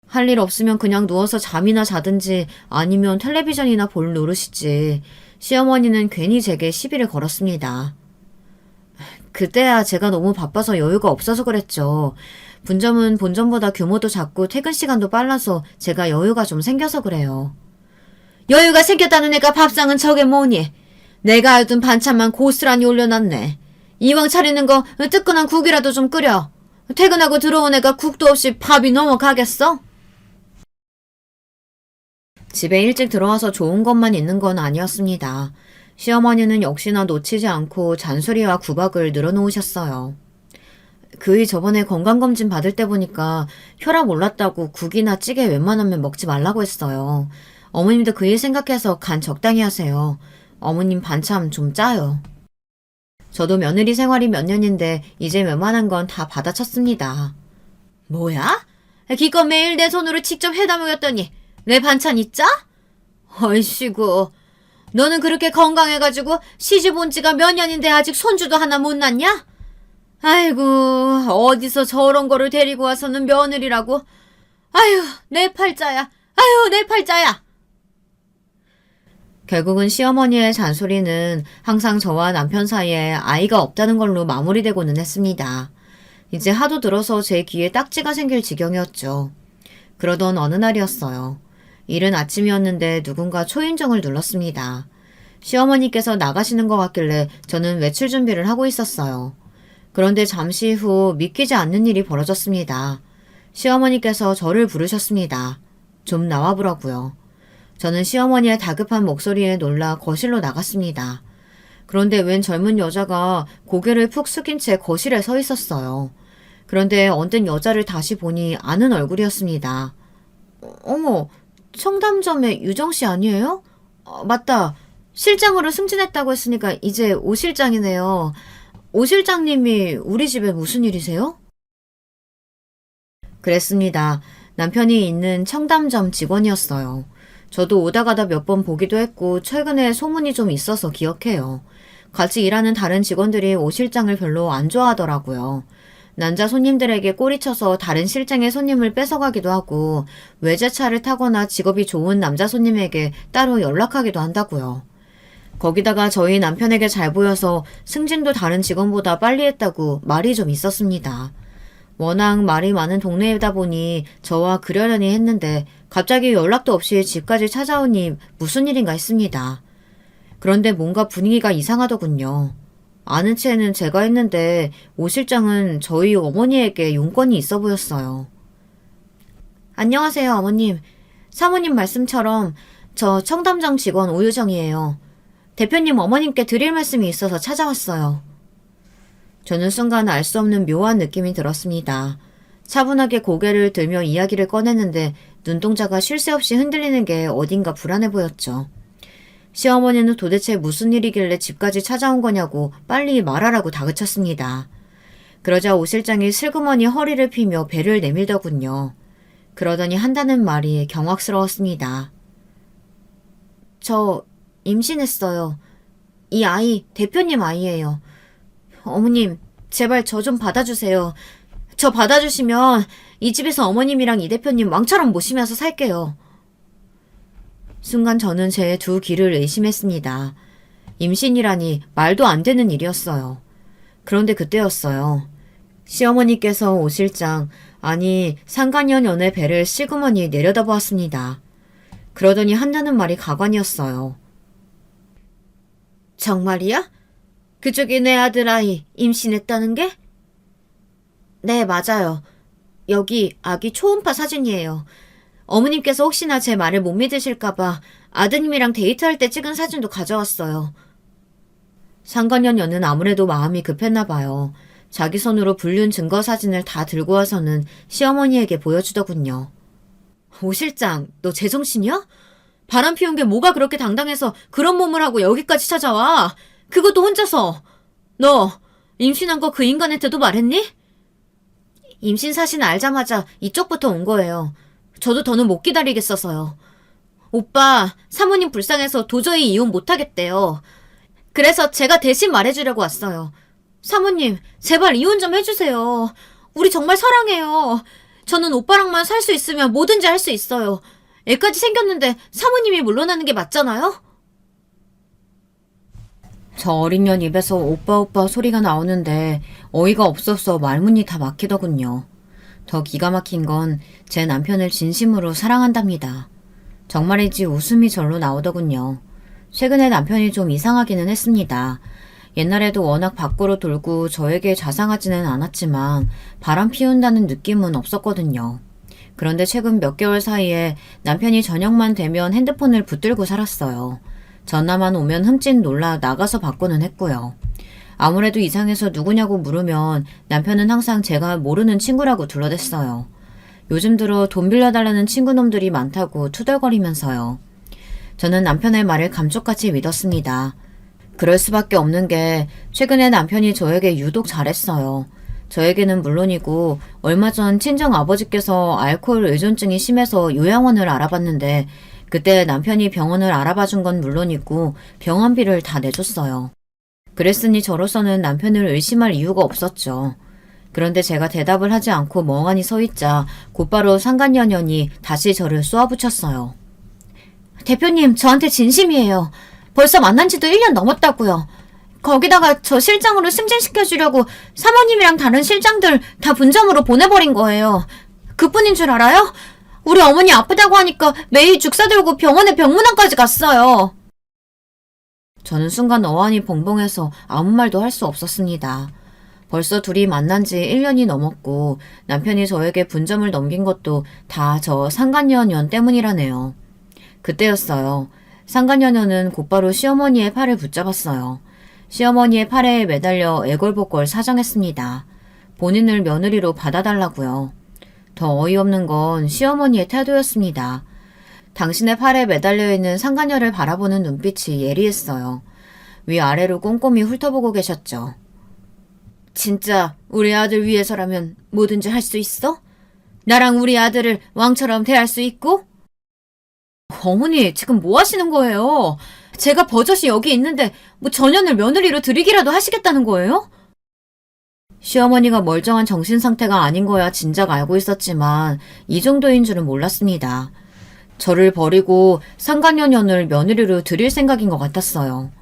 할 일 없으면 그냥 누워서 잠이나 자든지 아니면 텔레비전이나 볼 노릇이지. 시어머니는 괜히 제게 시비를 걸었습니다. 그때야 제가 너무 바빠서 여유가 없어서 그랬죠. 분점은 본점보다 규모도 작고 퇴근 시간도 빨라서 제가 여유가 좀 생겨서 그래요. 여유가 생겼다는 애가 밥상은 저게 뭐니? 내가 알던 반찬만 고스란히 올려놨네. 이왕 차리는 거 뜨끈한 국이라도 좀 끓여. 퇴근하고 들어온 애가 국도 없이 밥이 넘어가겠어? 집에 일찍 들어와서 좋은 것만 있는 건 아니었습니다. 시어머니는 역시나 놓치지 않고 잔소리와 구박을 늘어놓으셨어요. 그이 저번에 건강검진 받을 때 보니까 혈압 올랐다고 국이나 찌개 웬만하면 먹지 말라고 했어요. 어머님도 그 일 생각해서 간 적당히 하세요. 어머님 반찬 좀 짜요. 저도 며느리 생활이 몇 년인데 이제 웬만한 건 다 받아쳤습니다. 뭐야? 기껏 매일 내 손으로 직접 해다 먹였더니 내 반찬이 짜? 얼씨구, 너는 그렇게 건강해가지고 시집 온 지가 몇 년인데 아직 손주도 하나 못 낳냐? 아이고, 어디서 저런 거를 데리고 와서는 며느리라고. 아유, 내 팔자야. 아유, 내 팔자야. 결국은 시어머니의 잔소리는 항상 저와 남편 사이에 아이가 없다는 걸로 마무리되고는 했습니다. 이제 하도 들어서 제 귀에 딱지가 생길 지경이었죠. 그러던 어느 날이었어요. 이른 아침이었는데 누군가 초인종을 눌렀습니다. 시어머니께서 나가시는 것 같길래 저는 외출 준비를 하고 있었어요. 그런데 잠시 후 믿기지 않는 일이 벌어졌습니다. 시어머니께서 저를 부르셨습니다. 좀 나와보라고요. 저는 시어머니의 다급한 목소리에 놀라 거실로 나갔습니다. 그런데 웬 젊은 여자가 고개를 푹 숙인 채 거실에 서 있었어요. 그런데 언뜻 여자를 다시 보니 아는 얼굴이었습니다. 어머, 청담점의 유정씨 아니에요? 맞다. 실장으로 승진했다고 했으니까 이제 오 실장이네요. 오 실장님이 우리 집에 무슨 일이세요? 그랬습니다. 남편이 있는 청담점 직원이었어요. 저도 오다 가다 몇 번 보기도 했고 최근에 소문이 좀 있어서 기억해요. 같이 일하는 다른 직원들이 오 실장을 별로 안 좋아하더라고요. 남자 손님들에게 꼬리쳐서 다른 실장의 손님을 뺏어가기도 하고 외제차를 타거나 직업이 좋은 남자 손님에게 따로 연락하기도 한다고요. 거기다가 저희 남편에게 잘 보여서 승진도 다른 직원보다 빨리 했다고 말이 좀 있었습니다. 워낙 말이 많은 동네이다 보니 저와 그러려니 했는데 갑자기 연락도 없이 집까지 찾아오니 무슨 일인가 했습니다. 그런데 뭔가 분위기가 이상하더군요. 아는 체는 제가 했는데 오 실장은 저희 어머니에게 용건이 있어 보였어요. 안녕하세요, 어머님. 사모님 말씀처럼 저 청담정 직원 오유정이에요. 대표님 어머님께 드릴 말씀이 있어서 찾아왔어요. 저는 순간 알 수 없는 묘한 느낌이 들었습니다. 차분하게 고개를 들며 이야기를 꺼냈는데 눈동자가 쉴 새 없이 흔들리는 게 어딘가 불안해 보였죠. 시어머니는 도대체 무슨 일이길래 집까지 찾아온 거냐고 빨리 말하라고 다그쳤습니다. 그러자 오 실장이 슬그머니 허리를 피며 배를 내밀더군요. 그러더니 한다는 말이 경악스러웠습니다. 저 임신했어요. 이 아이 대표님 아이예요. 어머님, 제발 저 좀 받아주세요. 저 받아주시면 이 집에서 어머님이랑 이 대표님 왕처럼 모시면서 살게요. 순간 저는 제 두 귀를 의심했습니다. 임신이라니 말도 안 되는 일이었어요. 그런데 그때였어요. 시어머니께서 오 실장, 아니 상간년 연의 배를 시그머니 내려다보았습니다. 그러더니 한다는 말이 가관이었어요. 정말이야? 그쪽이 내 아들아이 임신했다는 게? 네, 맞아요. 여기 아기 초음파 사진이에요. 어머님께서 혹시나 제 말을 못 믿으실까봐 아드님이랑 데이트할 때 찍은 사진도 가져왔어요. 상간년 여는 아무래도 마음이 급했나 봐요. 자기 손으로 불륜 증거 사진을 다 들고 와서는 시어머니에게 보여주더군요. 오 실장, 너 제정신이야? 바람 피운 게 뭐가 그렇게 당당해서 그런 몸을 하고 여기까지 찾아와? 그것도 혼자서. 너 임신한 거 그 인간한테도 말했니? 임신 사실 알자마자 이쪽부터 온 거예요. 저도 더는 못 기다리겠어서요. 오빠, 사모님 불쌍해서 도저히 이혼 못하겠대요. 그래서 제가 대신 말해주려고 왔어요. 사모님, 제발 이혼 좀 해주세요. 우리 정말 사랑해요. 저는 오빠랑만 살 수 있으면 뭐든지 할 수 있어요. 애까지 생겼는데 사모님이 물러나는 게 맞잖아요? 저 어린 년 입에서 오빠 오빠 소리가 나오는데 어이가 없어서 말문이 다 막히더군요. 더 기가 막힌 건 제 남편을 진심으로 사랑한답니다. 정말이지 웃음이 절로 나오더군요. 최근에 남편이 좀 이상하기는 했습니다. 옛날에도 워낙 밖으로 돌고 저에게 자상하지는 않았지만 바람 피운다는 느낌은 없었거든요. 그런데 최근 몇 개월 사이에 남편이 저녁만 되면 핸드폰을 붙들고 살았어요. 전화만 오면 흠칫 놀라 나가서 받고는 했고요. 아무래도 이상해서 누구냐고 물으면 남편은 항상 제가 모르는 친구라고 둘러댔어요. 요즘 들어 돈 빌려달라는 친구놈들이 많다고 투덜거리면서요. 저는 남편의 말을 감쪽같이 믿었습니다. 그럴 수밖에 없는 게 최근에 남편이 저에게 유독 잘했어요. 저에게는 물론이고 얼마 전 친정 아버지께서 알코올 의존증이 심해서 요양원을 알아봤는데 그때 남편이 병원을 알아봐준 건 물론이고 병원비를 다 내줬어요. 그랬으니 저로서는 남편을 의심할 이유가 없었죠. 그런데 제가 대답을 하지 않고 멍하니 서 있자 곧바로 상간녀년이 다시 저를 쏘아붙였어요. 대표님, 저한테 진심이에요. 벌써 만난 지도 1년 넘었다고요. 거기다가 저 실장으로 승진시켜주려고 사모님이랑 다른 실장들 다 분점으로 보내버린 거예요. 그뿐인 줄 알아요? 우리 어머니 아프다고 하니까 매일 죽 사들고 병원에 병문안까지 갔어요. 저는 순간 어안이 벙벙해서 아무 말도 할 수 없었습니다. 벌써 둘이 만난 지 1년이 넘었고 남편이 저에게 분점을 넘긴 것도 다 저 상간녀년 때문이라네요. 그때였어요. 상간녀년은 곧바로 시어머니의 팔을 붙잡았어요. 시어머니의 팔에 매달려 애걸복걸 사정했습니다. 본인을 며느리로 받아달라고요. 더 어이없는 건 시어머니의 태도였습니다. 당신의 팔에 매달려 있는 상간녀를 바라보는 눈빛이 예리했어요. 위아래로 꼼꼼히 훑어보고 계셨죠. 진짜 우리 아들 위해서라면 뭐든지 할 수 있어? 나랑 우리 아들을 왕처럼 대할 수 있고? 어머니, 지금 뭐 하시는 거예요? 제가 버젓이 여기 있는데 뭐 전현을 며느리로 들이기라도 하시겠다는 거예요? 시어머니가 멀쩡한 정신 상태가 아닌 거야 진작 알고 있었지만 이 정도인 줄은 몰랐습니다. 저를 버리고 상간녀년을 며느리로 들일 생각인 것 같았어요.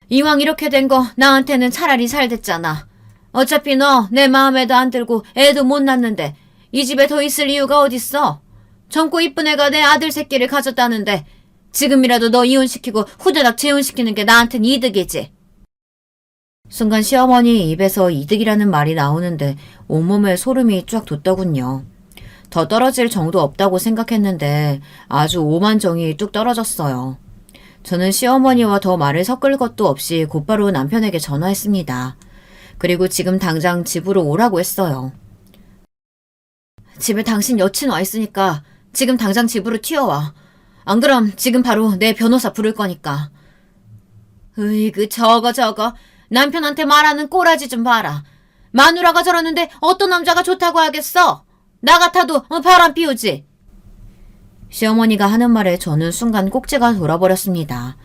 이왕 이렇게 된 거 나한테는 차라리 잘 됐잖아. 어차피 너 내 마음에도 안 들고 애도 못 낳는데 이 집에 더 있을 이유가 어딨어? 젊고 이쁜 애가 내 아들 새끼를 가졌다는데 지금이라도 너 이혼시키고 후다닥 재혼시키는 게 나한텐 이득이지. 순간 시어머니 입에서 이득이라는 말이 나오는데 온몸에 소름이 쫙 돋더군요. 더 떨어질 정도 없다고 생각했는데 아주 오만정이 뚝 떨어졌어요. 저는 시어머니와 더 말을 섞을 것도 없이 곧바로 남편에게 전화했습니다. 그리고 지금 당장 집으로 오라고 했어요. 집에 당신 여친 와 있으니까 지금 당장 집으로 튀어와. 안 그럼 지금 바로 내 변호사 부를 거니까. 으이그 저거 남편한테 말하는 꼬라지 좀 봐라. 마누라가 저러는데 어떤 남자가 좋다고 하겠어? 나 같아도 바람 피우지. 시어머니가 하는 말에 저는 순간 꼭지가 돌아버렸습니다.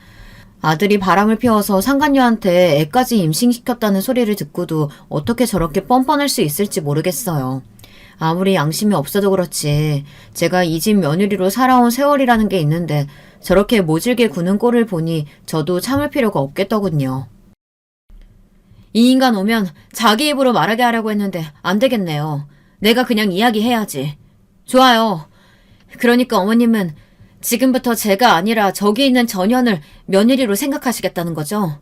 아들이 바람을 피워서 상간녀한테 애까지 임신시켰다는 소리를 듣고도 어떻게 저렇게 뻔뻔할 수 있을지 모르겠어요. 아무리 양심이 없어도 그렇지 제가 이 집 며느리로 살아온 세월이라는 게 있는데 저렇게 모질게 구는 꼴을 보니 저도 참을 필요가 없겠더군요. 이 인간 오면 자기 입으로 말하게 하려고 했는데 안 되겠네요. 내가 그냥 이야기해야지. 좋아요. 그러니까 어머님은 지금부터 제가 아니라 저기 있는 전현을 며느리로 생각하시겠다는 거죠?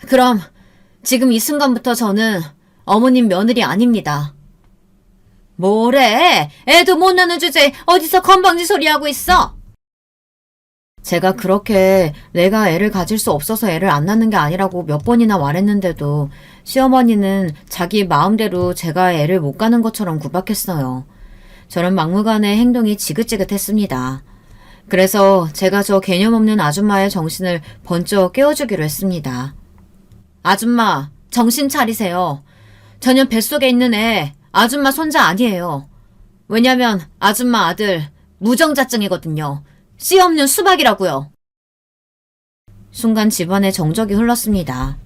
그럼 지금 이 순간부터 저는 어머님 며느리 아닙니다. 뭐래? 애도 못 낳는 주제에 어디서 건방지 소리 하고 있어? 제가 그렇게 내가 애를 가질 수 없어서 애를 안 낳는 게 아니라고 몇 번이나 말했는데도 시어머니는 자기 마음대로 제가 애를 못 가는 것처럼 구박했어요. 저는 막무가내 행동이 지긋지긋했습니다. 그래서 제가 저 개념 없는 아줌마의 정신을 번쩍 깨워주기로 했습니다. 아줌마, 정신 차리세요. 전혀 뱃속에 있는 애 아줌마 손자 아니에요. 왜냐면 아줌마 아들 무정자증이거든요. 씨 없는 수박이라고요. 순간 집안에 정적이 흘렀습니다.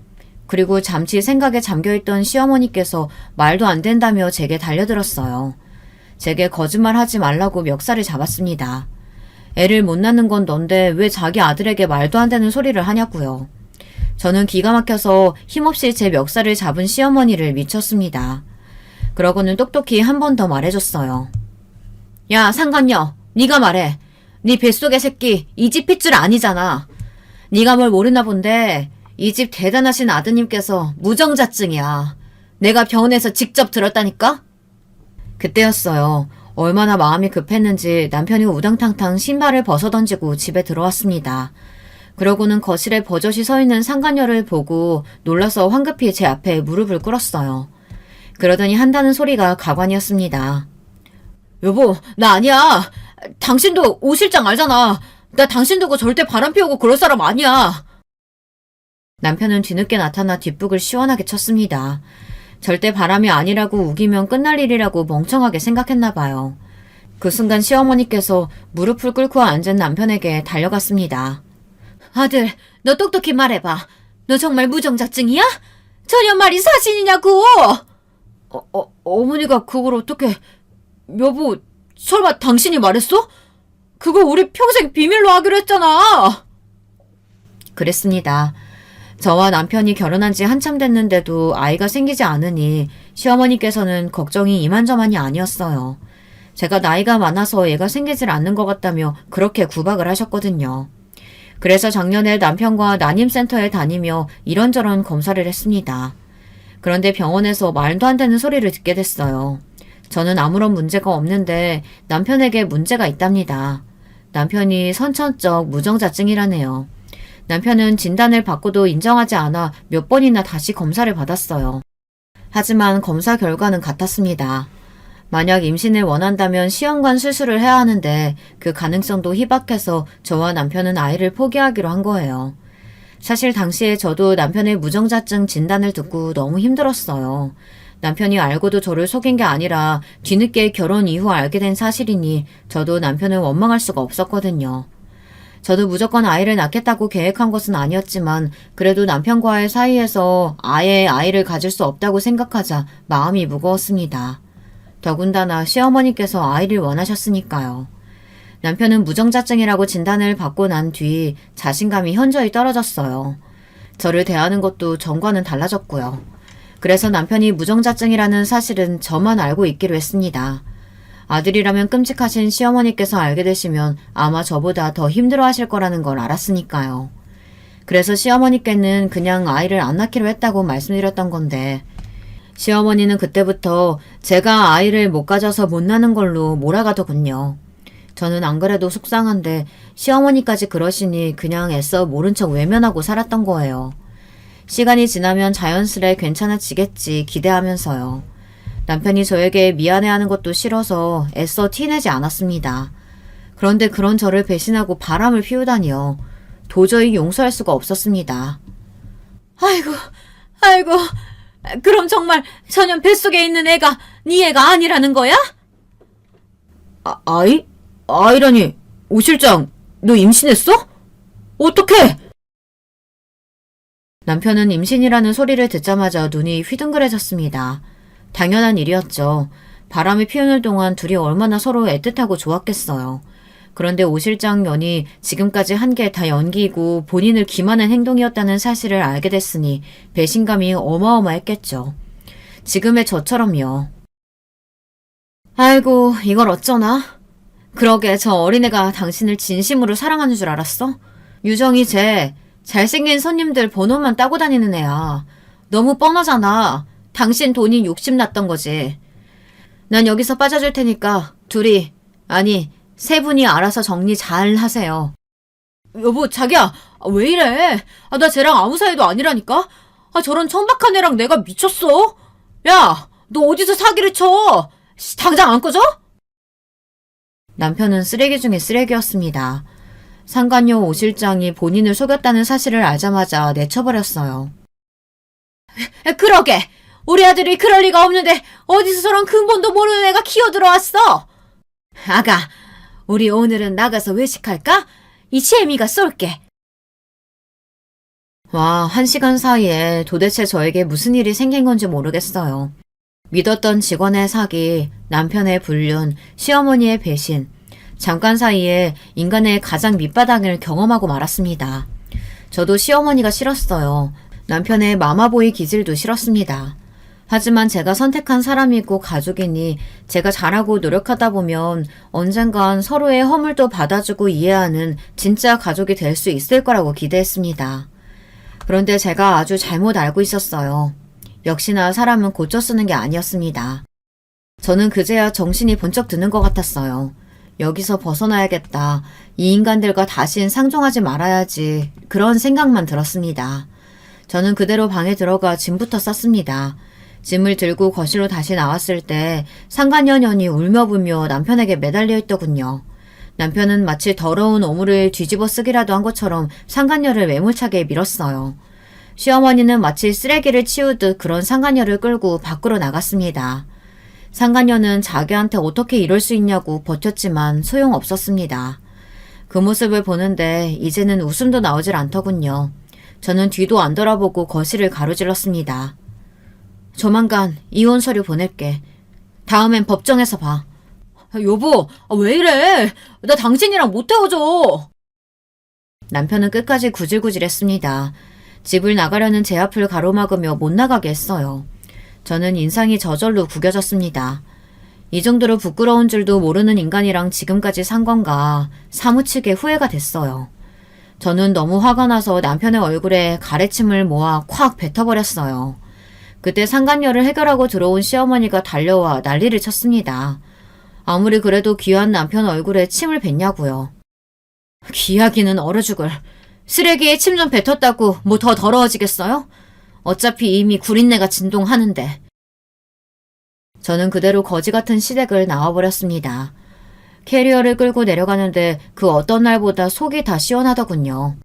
그리고 잠시 생각에 잠겨있던 시어머니께서 말도 안 된다며 제게 달려들었어요. 제게 거짓말하지 말라고 멱살을 잡았습니다. 애를 못 낳는 건 넌데 왜 자기 아들에게 말도 안 되는 소리를 하냐고요. 저는 기가 막혀서 힘없이 제 멱살을 잡은 시어머니를 미쳤습니다. 그러고는 똑똑히 한 번 더 말해줬어요. 야 상간녀, 네가 말해. 네 뱃속의 새끼 이 집 핏줄 아니잖아. 네가 뭘 모르나 본데 이 집 대단하신 아드님께서 무정자증이야. 내가 병원에서 직접 들었다니까? 그때였어요. 얼마나 마음이 급했는지 남편이 우당탕탕 신발을 벗어던지고 집에 들어왔습니다. 그러고는 거실에 버젓이 서 있는 상간녀를 보고 놀라서 황급히 제 앞에 무릎을 꿇었어요. 그러더니 한다는 소리가 가관이었습니다. 여보, 나 아니야. 당신도 오 실장 알잖아. 나 당신 두고 절대 바람 피우고 그럴 사람 아니야. 남편은 뒤늦게 나타나 뒷북을 시원하게 쳤습니다. 절대 바람이 아니라고 우기면 끝날 일이라고 멍청하게 생각했나 봐요. 그 순간 시어머니께서 무릎을 꿇고 앉은 남편에게 달려갔습니다. 아들, 너 똑똑히 말해봐. 너 정말 무정자증이야? 전혀 말이 사실이냐고! 어머니가 그걸 어떻게... 여보, 설마 당신이 말했어? 그거 우리 평생 비밀로 하기로 했잖아. 그랬습니다. 저와 남편이 결혼한 지 한참 됐는데도 아이가 생기지 않으니 시어머니께서는 걱정이 이만저만이 아니었어요. 제가 나이가 많아서 애가 생기질 않는 것 같다며 그렇게 구박을 하셨거든요. 그래서 작년에 남편과 난임센터에 다니며 이런저런 검사를 했습니다. 그런데 병원에서 말도 안 되는 소리를 듣게 됐어요. 저는 아무런 문제가 없는데 남편에게 문제가 있답니다. 남편이 선천적 무정자증이라네요. 남편은 진단을 받고도 인정하지 않아 몇 번이나 다시 검사를 받았어요. 하지만 검사 결과는 같았습니다. 만약 임신을 원한다면 시험관 수술을 해야 하는데 그 가능성도 희박해서 저와 남편은 아이를 포기하기로 한 거예요. 사실 당시에 저도 남편의 무정자증 진단을 듣고 너무 힘들었어요. 남편이 알고도 저를 속인 게 아니라 뒤늦게 결혼 이후 알게 된 사실이니 저도 남편을 원망할 수가 없었거든요. 저도 무조건 아이를 낳겠다고 계획한 것은 아니었지만 그래도 남편과의 사이에서 아예 아이를 가질 수 없다고 생각하자 마음이 무거웠습니다. 더군다나 시어머니께서 아이를 원하셨으니까요. 남편은 무정자증이라고 진단을 받고 난 뒤 자신감이 현저히 떨어졌어요. 저를 대하는 것도 전과는 달라졌고요. 그래서 남편이 무정자증이라는 사실은 저만 알고 있기로 했습니다. 아들이라면 끔찍하신 시어머니께서 알게 되시면 아마 저보다 더 힘들어하실 거라는 걸 알았으니까요. 그래서 시어머니께는 그냥 아이를 안 낳기로 했다고 말씀드렸던 건데 시어머니는 그때부터 제가 아이를 못 가져서 못 낳는 걸로 몰아가더군요. 저는 안 그래도 속상한데 시어머니까지 그러시니 그냥 애써 모른 척 외면하고 살았던 거예요. 시간이 지나면 자연스레 괜찮아지겠지 기대하면서요. 남편이 저에게 미안해하는 것도 싫어서 애써 티내지 않았습니다. 그런데 그런 저를 배신하고 바람을 피우다니요. 도저히 용서할 수가 없었습니다. 아이고, 그럼 정말 전혀 뱃속에 있는 애가 네 애가 아니라는 거야? 아이? 아이라니, 오 실장, 너 임신했어? 어떡해? 남편은 임신이라는 소리를 듣자마자 눈이 휘둥그레졌습니다. 당연한 일이었죠. 바람이 피우는 동안 둘이 얼마나 서로 애틋하고 좋았겠어요. 그런데 오 실장 년이 지금까지 한 게 다 연기이고 본인을 기만한 행동이었다는 사실을 알게 됐으니 배신감이 어마어마했겠죠. 지금의 저처럼요. 아이고, 이걸 어쩌나? 그러게 저 어린애가 당신을 진심으로 사랑하는 줄 알았어? 유정이 쟤 잘생긴 손님들 번호만 따고 다니는 애야. 너무 뻔하잖아. 당신 돈이 욕심났던 거지. 난 여기서 빠져줄 테니까 둘이, 아니 세 분이 알아서 정리 잘 하세요. 여보, 자기야, 왜 이래? 나 쟤랑 아무 사이도 아니라니까? 저런 천박한 애랑 내가 미쳤어? 야, 너 어디서 사기를 쳐? 당장 안 꺼져? 남편은 쓰레기 중에 쓰레기였습니다. 상간녀 오 실장이 본인을 속였다는 사실을 알자마자 내쳐버렸어요. 그러게! 우리 아들이 그럴 리가 없는데 어디서 저런 근본도 모르는 애가 기어들어왔어? 아가, 우리 오늘은 나가서 외식할까? 이 재미가 쏠게. 와, 1시간 사이에 도대체 저에게 무슨 일이 생긴 건지 모르겠어요. 믿었던 직원의 사기, 남편의 불륜, 시어머니의 배신, 잠깐 사이에 인간의 가장 밑바닥을 경험하고 말았습니다. 저도 시어머니가 싫었어요. 남편의 마마보이 기질도 싫었습니다. 하지만 제가 선택한 사람이고 가족이니 제가 잘하고 노력하다 보면 언젠간 서로의 허물도 받아주고 이해하는 진짜 가족이 될 수 있을 거라고 기대했습니다. 그런데 제가 아주 잘못 알고 있었어요. 역시나 사람은 고쳐 쓰는 게 아니었습니다. 저는 그제야 정신이 번쩍 드는 것 같았어요. 여기서 벗어나야겠다. 이 인간들과 다신 상종하지 말아야지. 그런 생각만 들었습니다. 저는 그대로 방에 들어가 짐부터 쌌습니다. 짐을 들고 거실로 다시 나왔을 때 상간녀년이 울며불며 남편에게 매달려 있더군요. 남편은 마치 더러운 오물을 뒤집어 쓰기라도 한 것처럼 상간녀를 매몰차게 밀었어요. 시어머니는 마치 쓰레기를 치우듯 그런 상간녀를 끌고 밖으로 나갔습니다. 상간녀는 자기한테 어떻게 이럴 수 있냐고 버텼지만 소용없었습니다. 그 모습을 보는데 이제는 웃음도 나오질 않더군요. 저는 뒤도 안 돌아보고 거실을 가로질렀습니다. 조만간 이혼 서류 보낼게. 다음엔 법정에서 봐. 여보, 왜 이래? 나 당신이랑 못 헤어져. 남편은 끝까지 구질구질했습니다. 집을 나가려는 제 앞을 가로막으며 못 나가게 했어요. 저는 인상이 저절로 구겨졌습니다. 이 정도로 부끄러운 줄도 모르는 인간이랑 지금까지 산 건가 사무치게 후회가 됐어요. 저는 너무 화가 나서 남편의 얼굴에 가래침을 모아 콱 뱉어버렸어요. 그때 상간녀를 해결하고 들어온 시어머니가 달려와 난리를 쳤습니다. 아무리 그래도 귀한 남편 얼굴에 침을 뱉냐고요. 귀하기는 얼어 죽을. 쓰레기에 침 좀 뱉었다고 뭐 더 더러워지겠어요? 어차피 이미 구린내가 진동하는데. 저는 그대로 거지 같은 시댁을 나와버렸습니다. 캐리어를 끌고 내려가는데 그 어떤 날보다 속이 다 시원하더군요.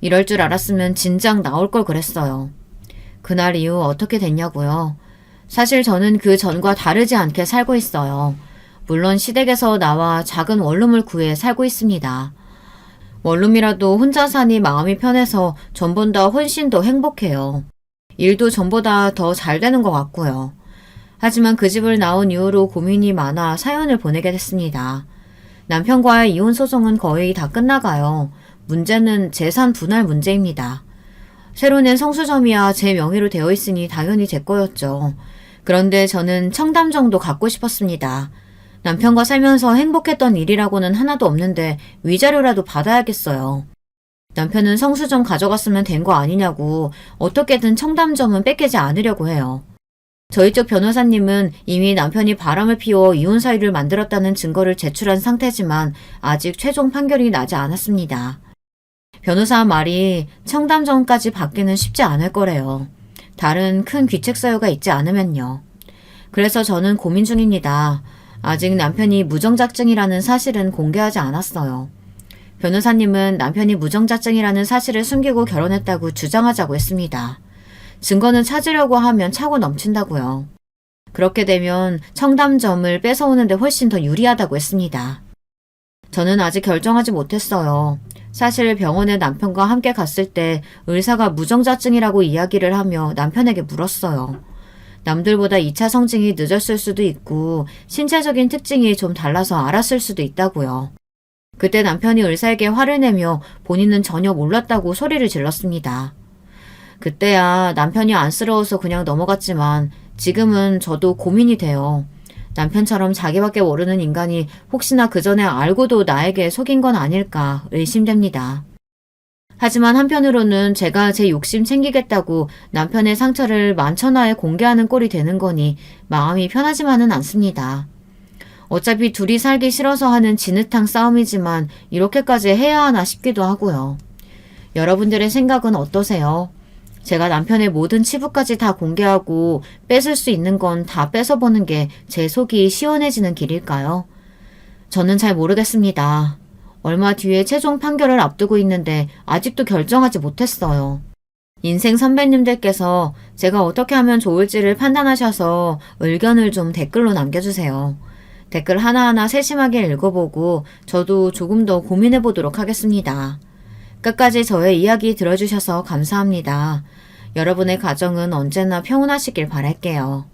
이럴 줄 알았으면 진작 나올 걸 그랬어요. 그날 이후 어떻게 됐냐고요. 사실 저는 그 전과 다르지 않게 살고 있어요. 물론 시댁에서 나와 작은 원룸을 구해 살고 있습니다. 원룸이라도 혼자 사니 마음이 편해서 전보다 훨씬 더 행복해요. 일도 전보다 더 잘 되는 것 같고요. 하지만 그 집을 나온 이후로 고민이 많아 사연을 보내게 됐습니다. 남편과의 이혼 소송은 거의 다 끝나가요. 문제는 재산 분할 문제입니다. 새로 낸 성수점이야 제 명의로 되어 있으니 당연히 제 거였죠. 그런데 저는 청담정도 갖고 싶었습니다. 남편과 살면서 행복했던 일이라고는 하나도 없는데 위자료라도 받아야겠어요. 남편은 성수점 가져갔으면 된 거 아니냐고 어떻게든 청담점은 뺏기지 않으려고 해요. 저희 쪽 변호사님은 이미 남편이 바람을 피워 이혼 사유를 만들었다는 증거를 제출한 상태지만 아직 최종 판결이 나지 않았습니다. 변호사 말이 청담점까지 받기는 쉽지 않을 거래요. 다른 큰 귀책 사유가 있지 않으면요. 그래서 저는 고민 중입니다. 아직 남편이 무정자증이라는 사실은 공개하지 않았어요. 변호사님은 남편이 무정자증이라는 사실을 숨기고 결혼했다고 주장하자고 했습니다. 증거는 찾으려고 하면 차고 넘친다고요. 그렇게 되면 청담점을 뺏어오는데 훨씬 더 유리하다고 했습니다. 저는 아직 결정하지 못했어요. 사실 병원에 남편과 함께 갔을 때 의사가 무정자증이라고 이야기를 하며 남편에게 물었어요. 남들보다 2차 성징이 늦었을 수도 있고 신체적인 특징이 좀 달라서 알았을 수도 있다고요. 그때 남편이 의사에게 화를 내며 본인은 전혀 몰랐다고 소리를 질렀습니다. 그때야 남편이 안쓰러워서 그냥 넘어갔지만 지금은 저도 고민이 돼요. 남편처럼 자기밖에 모르는 인간이 혹시나 그 전에 알고도 나에게 속인 건 아닐까 의심됩니다. 하지만 한편으로는 제가 제 욕심 챙기겠다고 남편의 상처를 만천하에 공개하는 꼴이 되는 거니 마음이 편하지만은 않습니다. 어차피 둘이 살기 싫어서 하는 진흙탕 싸움이지만 이렇게까지 해야 하나 싶기도 하고요. 여러분들의 생각은 어떠세요? 제가 남편의 모든 치부까지 다 공개하고 뺏을 수 있는 건 다 뺏어보는 게 제 속이 시원해지는 길일까요? 저는 잘 모르겠습니다. 얼마 뒤에 최종 판결을 앞두고 있는데 아직도 결정하지 못했어요. 인생 선배님들께서 제가 어떻게 하면 좋을지를 판단하셔서 의견을 좀 댓글로 남겨주세요. 댓글 하나하나 세심하게 읽어보고 저도 조금 더 고민해보도록 하겠습니다. 끝까지 저의 이야기 들어주셔서 감사합니다. 여러분의 가정은 언제나 평온하시길 바랄게요.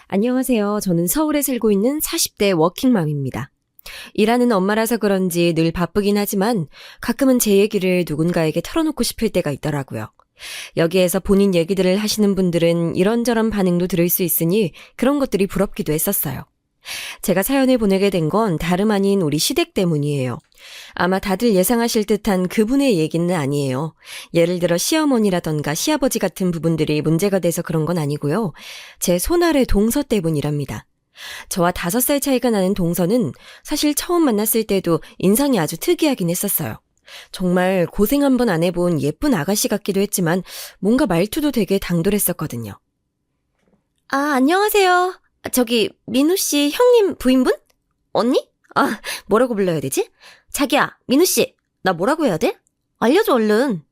안녕하세요. 저는 서울에 살고 있는 40대 워킹맘입니다. 일하는 엄마라서 그런지 늘 바쁘긴 하지만 가끔은 제 얘기를 누군가에게 털어놓고 싶을 때가 있더라고요. 여기에서 본인 얘기들을 하시는 분들은 이런저런 반응도 들을 수 있으니 그런 것들이 부럽기도 했었어요. 제가 사연을 보내게 된 건 다름 아닌 우리 시댁 때문이에요. 아마 다들 예상하실 듯한 그분의 얘기는 아니에요. 예를 들어 시어머니라던가 시아버지 같은 부분들이 문제가 돼서 그런 건 아니고요. 제 손아래 동서 때문이랍니다. 저와 5살 차이가 나는 동서는 사실 처음 만났을 때도 인상이 아주 특이하긴 했었어요. 정말 고생 한번 안 해본 예쁜 아가씨 같기도 했지만 뭔가 말투도 되게 당돌했었거든요. 아, 안녕하세요. 저기 민우 씨 형님 부인분? 언니? 아, 뭐라고 불러야 되지? 자기야, 민우 씨, 나 뭐라고 해야 돼? 알려줘 얼른.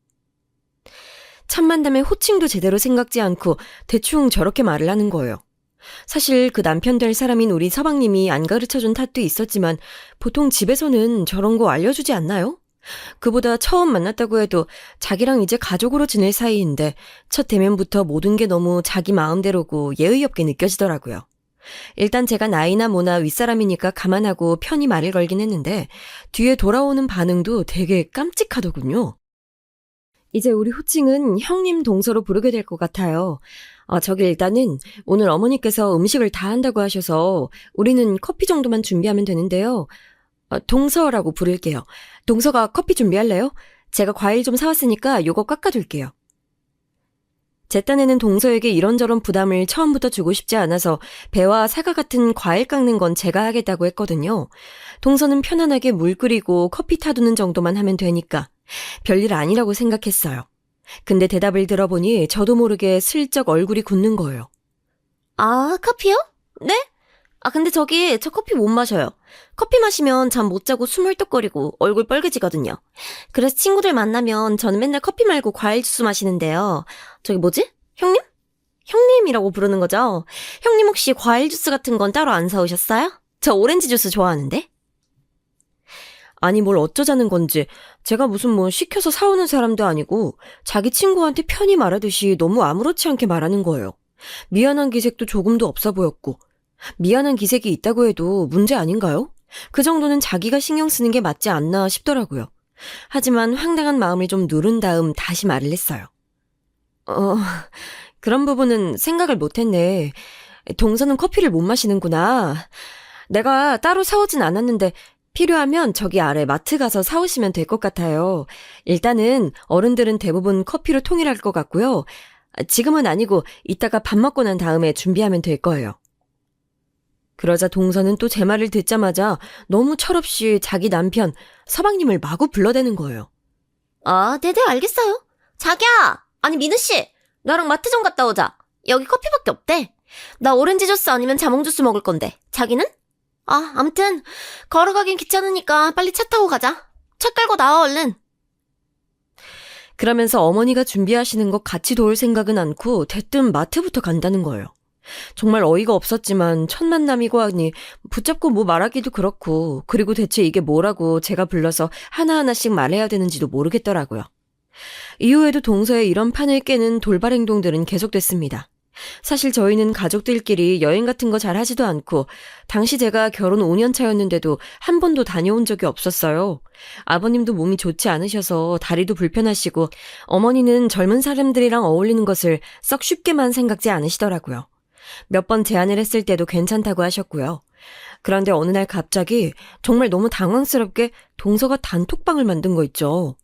첫 만남에 호칭도 제대로 생각지 않고 대충 저렇게 말을 하는 거예요. 사실 그 남편 될 사람인 우리 서방님이 안 가르쳐준 탓도 있었지만 보통 집에서는 저런 거 알려주지 않나요? 그보다 처음 만났다고 해도 자기랑 이제 가족으로 지낼 사이인데 첫 대면부터 모든 게 너무 자기 마음대로고 예의 없게 느껴지더라고요. 일단 제가 나이나 뭐나 윗사람이니까 감안하고 편히 말을 걸긴 했는데 뒤에 돌아오는 반응도 되게 깜찍하더군요. 이제 우리 호칭은 형님 동서로 부르게 될 것 같아요. 저기 일단은 오늘 어머니께서 음식을 다 한다고 하셔서 우리는 커피 정도만 준비하면 되는데요. 동서라고 부를게요. 동서가 커피 준비할래요? 제가 과일 좀 사왔으니까 요거 깎아둘게요. 제 딴에는 동서에게 이런저런 부담을 처음부터 주고 싶지 않아서 배와 사과 같은 과일 깎는 건 제가 하겠다고 했거든요. 동서는 편안하게 물 끓이고 커피 타두는 정도만 하면 되니까 별일 아니라고 생각했어요. 근데 대답을 들어보니 저도 모르게 슬쩍 얼굴이 굳는 거예요. 아, 커피요? 네? 근데 저 커피 못 마셔요. 커피 마시면 잠 못 자고 숨 헐떡거리고 얼굴 빨개지거든요. 그래서 친구들 만나면 저는 맨날 커피 말고 과일 주스 마시는데요. 저기 뭐지? 형님? 형님이라고 부르는 거죠? 형님 혹시 과일 주스 같은 건 따로 안 사오셨어요? 저 오렌지 주스 좋아하는데? 아니 뭘 어쩌자는 건지 제가 무슨 뭐 시켜서 사오는 사람도 아니고 자기 친구한테 편히 말하듯이 너무 아무렇지 않게 말하는 거예요. 미안한 기색도 조금도 없어 보였고 미안한 기색이 있다고 해도 문제 아닌가요? 그 정도는 자기가 신경 쓰는 게 맞지 않나 싶더라고요. 하지만 황당한 마음을 좀 누른 다음 다시 말을 했어요. 그런 부분은 생각을 못했네. 동서는 커피를 못 마시는구나. 내가 따로 사오진 않았는데 필요하면 저기 아래 마트 가서 사오시면 될 것 같아요. 일단은 어른들은 대부분 커피로 통일할 것 같고요. 지금은 아니고 이따가 밥 먹고 난 다음에 준비하면 될 거예요. 그러자 동서는 또 제 말을 듣자마자 너무 철없이 자기 남편 서방님을 마구 불러대는 거예요. 네네 알겠어요. 자기야! 아니 민우씨! 나랑 마트 좀 갔다 오자. 여기 커피밖에 없대. 나 오렌지 주스 아니면 자몽 주스 먹을 건데. 자기는? 아무튼 걸어가긴 귀찮으니까 빨리 차 타고 가자. 차 깔고 나와 얼른. 그러면서 어머니가 준비하시는 것 같이 도울 생각은 않고 대뜸 마트부터 간다는 거예요. 정말 어이가 없었지만 첫 만남이고 하니 붙잡고 뭐 말하기도 그렇고 그리고 대체 이게 뭐라고 제가 불러서 하나하나씩 말해야 되는지도 모르겠더라고요. 이후에도 동서의 이런 판을 깨는 돌발 행동들은 계속됐습니다. 사실 저희는 가족들끼리 여행 같은 거 잘 하지도 않고 당시 제가 결혼 5년 차였는데도 한 번도 다녀온 적이 없었어요. 아버님도 몸이 좋지 않으셔서 다리도 불편하시고 어머니는 젊은 사람들이랑 어울리는 것을 썩 쉽게만 생각지 않으시더라고요. 몇 번 제안을 했을 때도 괜찮다고 하셨고요. 그런데 어느 날 갑자기 정말 너무 당황스럽게 동서가 단톡방을 만든 거 있죠.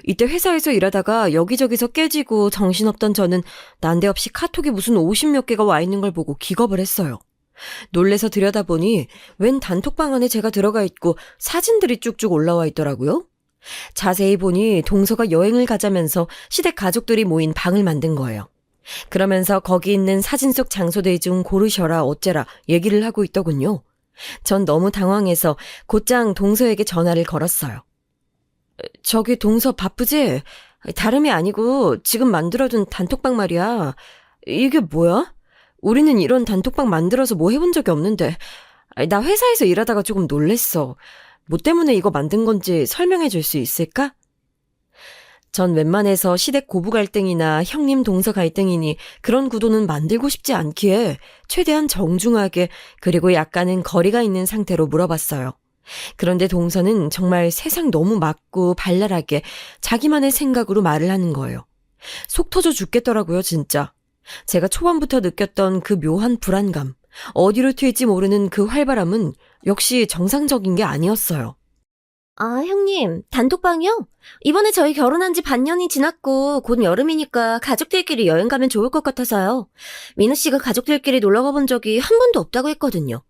이때 회사에서 일하다가 여기저기서 깨지고 정신없던 저는 난데없이 카톡에 무슨 50몇 개가 와 있는 걸 보고 기겁을 했어요. 놀래서 들여다보니 웬 단톡방 안에 제가 들어가 있고 사진들이 쭉쭉 올라와 있더라고요. 자세히 보니 동서가 여행을 가자면서 시댁 가족들이 모인 방을 만든 거예요. 그러면서 거기 있는 사진 속 장소들 중 고르셔라 어째라 얘기를 하고 있더군요. 전 너무 당황해서 곧장 동서에게 전화를 걸었어요. 저기 동서 바쁘지? 다름이 아니고 지금 만들어둔 단톡방 말이야. 이게 뭐야? 우리는 이런 단톡방 만들어서 뭐 해본 적이 없는데. 나 회사에서 일하다가 조금 놀랬어. 뭐 때문에 이거 만든 건지 설명해 줄 수 있을까? 전 웬만해서 시댁 고부 갈등이나 형님 동서 갈등이니 그런 구도는 만들고 싶지 않기에 최대한 정중하게 그리고 약간은 거리가 있는 상태로 물어봤어요. 그런데 동서는 정말 세상 너무 맞고 발랄하게 자기만의 생각으로 말을 하는 거예요. 속 터져 죽겠더라고요, 진짜. 제가 초반부터 느꼈던 그 묘한 불안감, 어디로 튈지 모르는 그 활발함은 역시 정상적인 게 아니었어요. 형님, 단톡방이요? 이번에 저희 결혼한 지 반년이 지났고 곧 여름이니까 가족들끼리 여행 가면 좋을 것 같아서요. 민우 씨가 가족들끼리 놀러 가본 적이 한 번도 없다고 했거든요.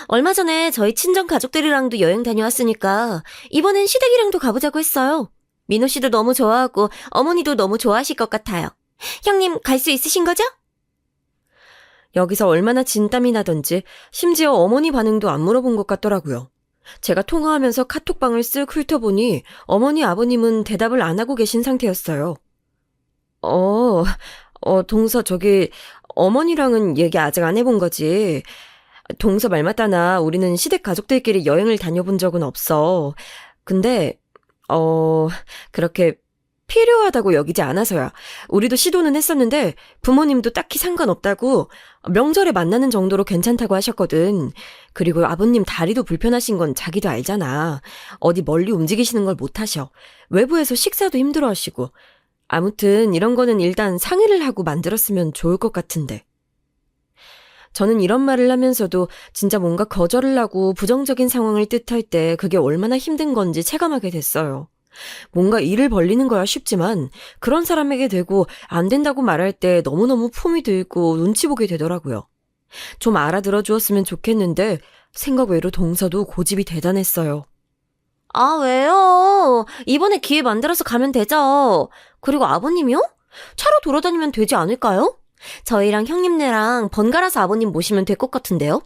얼마 전에 저희 친정 가족들이랑도 여행 다녀왔으니까 이번엔 시댁이랑도 가보자고 했어요. 민우 씨도 너무 좋아하고 어머니도 너무 좋아하실 것 같아요. 형님 갈 수 있으신 거죠? 여기서 얼마나 진땀이 나던지 심지어 어머니 반응도 안 물어본 것 같더라고요. 제가 통화하면서 카톡방을 쓱 훑어보니 어머니 아버님은 대답을 안 하고 계신 상태였어요. 동서 저기 어머니랑은 얘기 아직 안 해본 거지. 동서 말 맞다나 우리는 시댁 가족들끼리 여행을 다녀본 적은 없어. 근데 그렇게 필요하다고 여기지 않아서야. 우리도 시도는 했었는데 부모님도 딱히 상관없다고 명절에 만나는 정도로 괜찮다고 하셨거든. 그리고 아버님 다리도 불편하신 건 자기도 알잖아. 어디 멀리 움직이시는 걸 못하셔. 외부에서 식사도 힘들어하시고. 아무튼 이런 거는 일단 상의를 하고 만들었으면 좋을 것 같은데. 저는 이런 말을 하면서도 진짜 뭔가 거절을 하고 부정적인 상황을 뜻할 때 그게 얼마나 힘든 건지 체감하게 됐어요. 뭔가 일을 벌리는 거야 쉽지만 그런 사람에게 대고 안 된다고 말할 때 너무너무 품이 들고 눈치 보게 되더라고요. 좀 알아들어 주었으면 좋겠는데 생각 외로 동서도 고집이 대단했어요. 왜요? 이번에 기회 만들어서 가면 되죠. 그리고 아버님이요? 차로 돌아다니면 되지 않을까요? 저희랑 형님네랑 번갈아서 아버님 모시면 될 것 같은데요?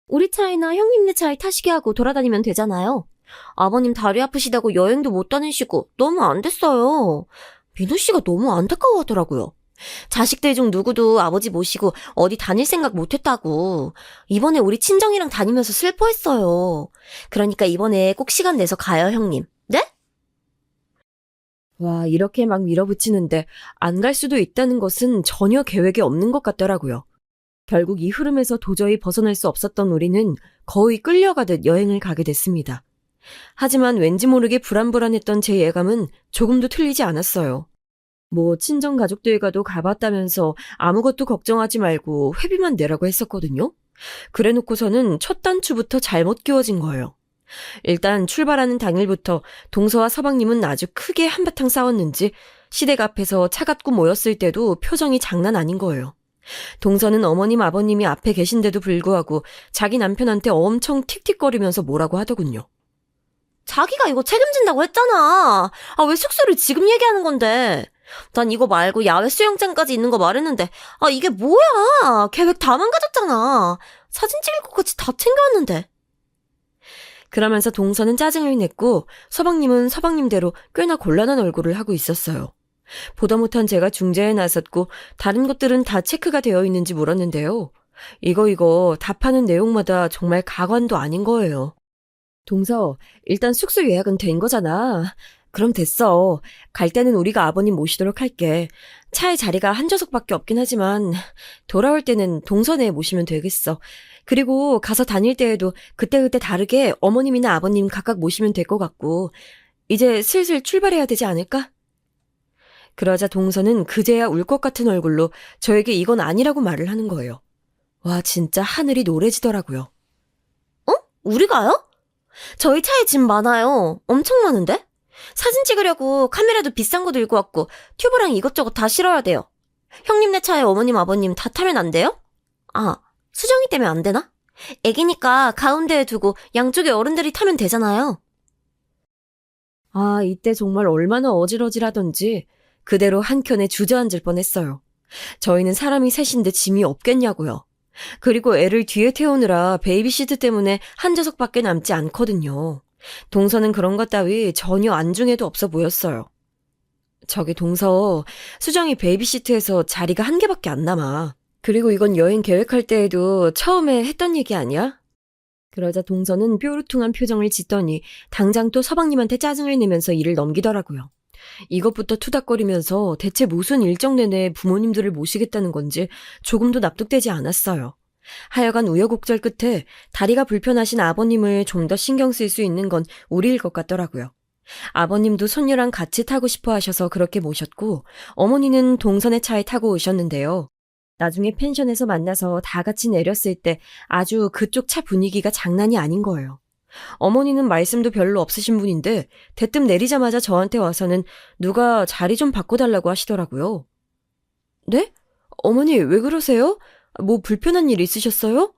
우리 차이나 형님네 차에 타시게 하고 돌아다니면 되잖아요. 아버님 다리 아프시다고 여행도 못 다니시고 너무 안 됐어요. 민호 씨가 너무 안타까워하더라고요. 자식들 중 누구도 아버지 모시고 어디 다닐 생각 못 했다고. 이번에 우리 친정이랑 다니면서 슬퍼했어요. 그러니까 이번에 꼭 시간 내서 가요, 형님. 네? 와, 이렇게 막 밀어붙이는데 안 갈 수도 있다는 것은 전혀 계획에 없는 것 같더라고요. 결국 이 흐름에서 도저히 벗어날 수 없었던 우리는 거의 끌려가듯 여행을 가게 됐습니다. 하지만 왠지 모르게 불안불안했던 제 예감은 조금도 틀리지 않았어요. 뭐 친정 가족들과도 가봤다면서 아무것도 걱정하지 말고 회비만 내라고 했었거든요. 그래놓고서는 첫 단추부터 잘못 끼워진 거예요. 일단 출발하는 당일부터 동서와 서방님은 아주 크게 한바탕 싸웠는지 시댁 앞에서 차갑고 모였을 때도 표정이 장난 아닌 거예요. 동서는 어머님 아버님이 앞에 계신데도 불구하고 자기 남편한테 엄청 틱틱거리면서 뭐라고 하더군요. 자기가 이거 책임진다고 했잖아. 아, 왜 숙소를 지금 얘기하는 건데? 난 이거 말고 야외 수영장까지 있는 거 말했는데, 아, 이게 뭐야? 계획 다 망가졌잖아. 사진 찍을 것까지 다 챙겨왔는데. 그러면서 동서는 짜증을 냈고 서방님은 서방님대로 꽤나 곤란한 얼굴을 하고 있었어요. 보다 못한 제가 중재에 나섰고 다른 것들은 다 체크가 되어 있는지 물었는데요. 이거 답하는 내용마다 정말 가관도 아닌 거예요. 동서, 일단 숙소 예약은 된 거잖아. 그럼 됐어. 갈 때는 우리가 아버님 모시도록 할게. 차에 자리가 한 좌석밖에 없긴 하지만 돌아올 때는 동선에 모시면 되겠어. 그리고 가서 다닐 때에도 그때그때 다르게 어머님이나 아버님 각각 모시면 될 것 같고 이제 슬슬 출발해야 되지 않을까? 그러자 동서는 그제야 울 것 같은 얼굴로 저에게 이건 아니라고 말을 하는 거예요. 와, 진짜 하늘이 노래지더라고요. 어? 우리가요? 저희 차에 짐 많아요. 엄청 많은데? 사진 찍으려고 카메라도 비싼 거 들고 왔고 튜브랑 이것저것 다 실어야 돼요. 형님네 차에 어머님 아버님 다 타면 안 돼요? 아, 수정이 때문에 안 되나? 애기니까 가운데에 두고 양쪽에 어른들이 타면 되잖아요. 아, 이때 정말 얼마나 어질어질하던지 그대로 한켠에 주저앉을 뻔했어요. 저희는 사람이 셋인데 짐이 없겠냐고요. 그리고 애를 뒤에 태우느라 베이비시트 때문에 한 좌석밖에 남지 않거든요. 동서는 그런 것 따위 전혀 안중에도 없어 보였어요. 저기 동서, 수정이 베이비시트에서 자리가 한 개밖에 안 남아. 그리고 이건 여행 계획할 때에도 처음에 했던 얘기 아니야? 그러자 동서는 뾰루퉁한 표정을 짓더니 당장 또 서방님한테 짜증을 내면서 일을 넘기더라고요. 이것부터 투닥거리면서 대체 무슨 일정 내내 부모님들을 모시겠다는 건지 조금도 납득되지 않았어요. 하여간 우여곡절 끝에 다리가 불편하신 아버님을 좀 더 신경 쓸 수 있는 건 우리일 것 같더라고요. 아버님도 손녀랑 같이 타고 싶어 하셔서 그렇게 모셨고 어머니는 동선의 차에 타고 오셨는데요. 나중에 펜션에서 만나서 다 같이 내렸을 때 아주 그쪽 차 분위기가 장난이 아닌 거예요. 어머니는 말씀도 별로 없으신 분인데 대뜸 내리자마자 저한테 와서는 누가 자리 좀 바꿔달라고 하시더라고요. 네? 어머니 왜 그러세요? 뭐 불편한 일 있으셨어요?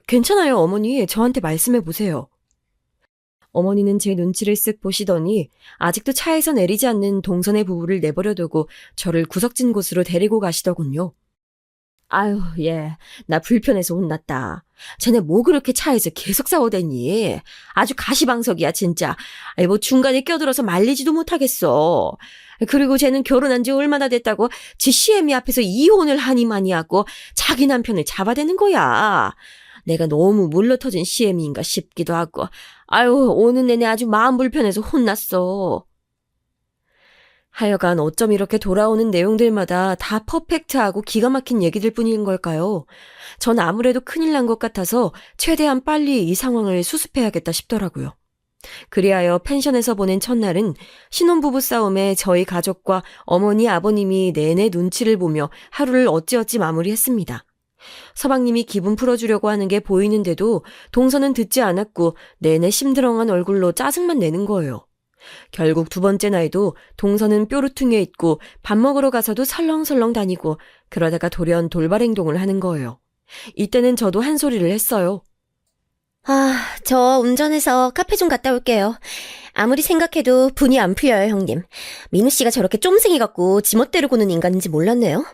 괜찮아요, 어머니. 저한테 말씀해 보세요. 어머니는 제 눈치를 쓱 보시더니 아직도 차에서 내리지 않는 동선의 부부를 내버려두고 저를 구석진 곳으로 데리고 가시더군요. 아유, 예. 나 불편해서 혼났다. 쟤네 뭐 그렇게 차에서 계속 싸우대니? 아주 가시방석이야, 진짜. 아이, 뭐 중간에 껴들어서 말리지도 못하겠어. 그리고 쟤는 결혼한 지 얼마나 됐다고 지 시애미 앞에서 이혼을 하니마니 하고 자기 남편을 잡아대는 거야. 내가 너무 물러터진 시애미인가 싶기도 하고. 아유, 오는 내내 아주 마음 불편해서 혼났어. 하여간 어쩜 이렇게 돌아오는 내용들마다 다 퍼펙트하고 기가 막힌 얘기들 뿐인 걸까요? 전 아무래도 큰일 난 것 같아서 최대한 빨리 이 상황을 수습해야겠다 싶더라고요. 그리하여 펜션에서 보낸 첫날은 신혼부부 싸움에 저희 가족과 어머니 아버님이 내내 눈치를 보며 하루를 어찌어찌 마무리했습니다. 서방님이 기분 풀어주려고 하는 게 보이는데도 동서는 듣지 않았고 내내 심드렁한 얼굴로 짜증만 내는 거예요. 결국 두 번째 날도 동서는 뾰루퉁에 있고 밥 먹으러 가서도 설렁설렁 다니고 그러다가 돌연 돌발 행동을 하는 거예요. 이때는 저도 한 소리를 했어요. 아, 저 운전해서 카페 좀 갔다 올게요. 아무리 생각해도 분이 안 풀려요, 형님. 민우 씨가 저렇게 쫌생이 같고 지멋대로 구는 인간인지 몰랐네요.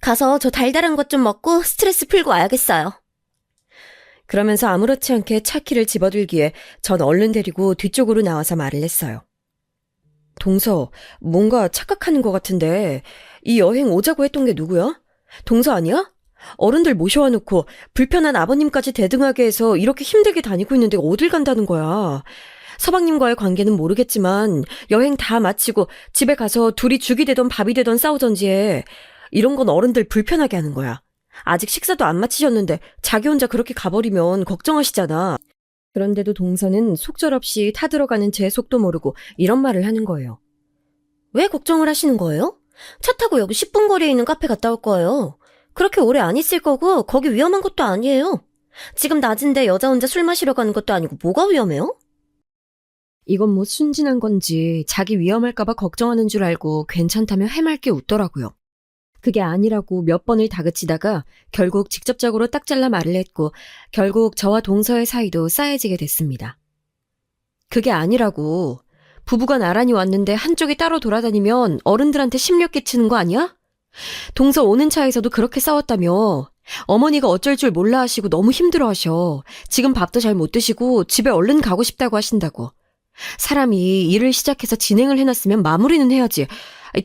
가서 저 달달한 것 좀 먹고 스트레스 풀고 와야겠어요. 그러면서 아무렇지 않게 차 키를 집어들기에 전 얼른 데리고 뒤쪽으로 나와서 말을 했어요. 동서, 뭔가 착각하는 것 같은데 이 여행 오자고 했던 게 누구야? 동서 아니야? 어른들 모셔와 놓고 불편한 아버님까지 대등하게 해서 이렇게 힘들게 다니고 있는데 어딜 간다는 거야. 서방님과의 관계는 모르겠지만 여행 다 마치고 집에 가서 둘이 죽이 되던 밥이 되던 싸우던지 해. 이런 건 어른들 불편하게 하는 거야. 아직 식사도 안 마치셨는데 자기 혼자 그렇게 가버리면 걱정하시잖아. 그런데도 동서는 속절없이 타들어가는 제 속도 모르고 이런 말을 하는 거예요. 왜 걱정을 하시는 거예요? 차 타고 여기 10분 거리에 있는 카페 갔다 올 거예요. 그렇게 오래 안 있을 거고 거기 위험한 것도 아니에요. 지금 낮인데 여자 혼자 술 마시러 가는 것도 아니고 뭐가 위험해요? 이건 뭐 순진한 건지 자기 위험할까봐 걱정하는 줄 알고 괜찮다며 해맑게 웃더라고요. 그게 아니라고 몇 번을 다그치다가 결국 직접적으로 딱 잘라 말을 했고 결국 저와 동서의 사이도 싸해지게 됐습니다. 그게 아니라고. 부부가 나란히 왔는데 한쪽이 따로 돌아다니면 어른들한테 심려 끼치는 거 아니야? 동서 오는 차에서도 그렇게 싸웠다며. 어머니가 어쩔 줄 몰라 하시고 너무 힘들어 하셔. 지금 밥도 잘 못 드시고 집에 얼른 가고 싶다고 하신다고. 사람이 일을 시작해서 진행을 해놨으면 마무리는 해야지.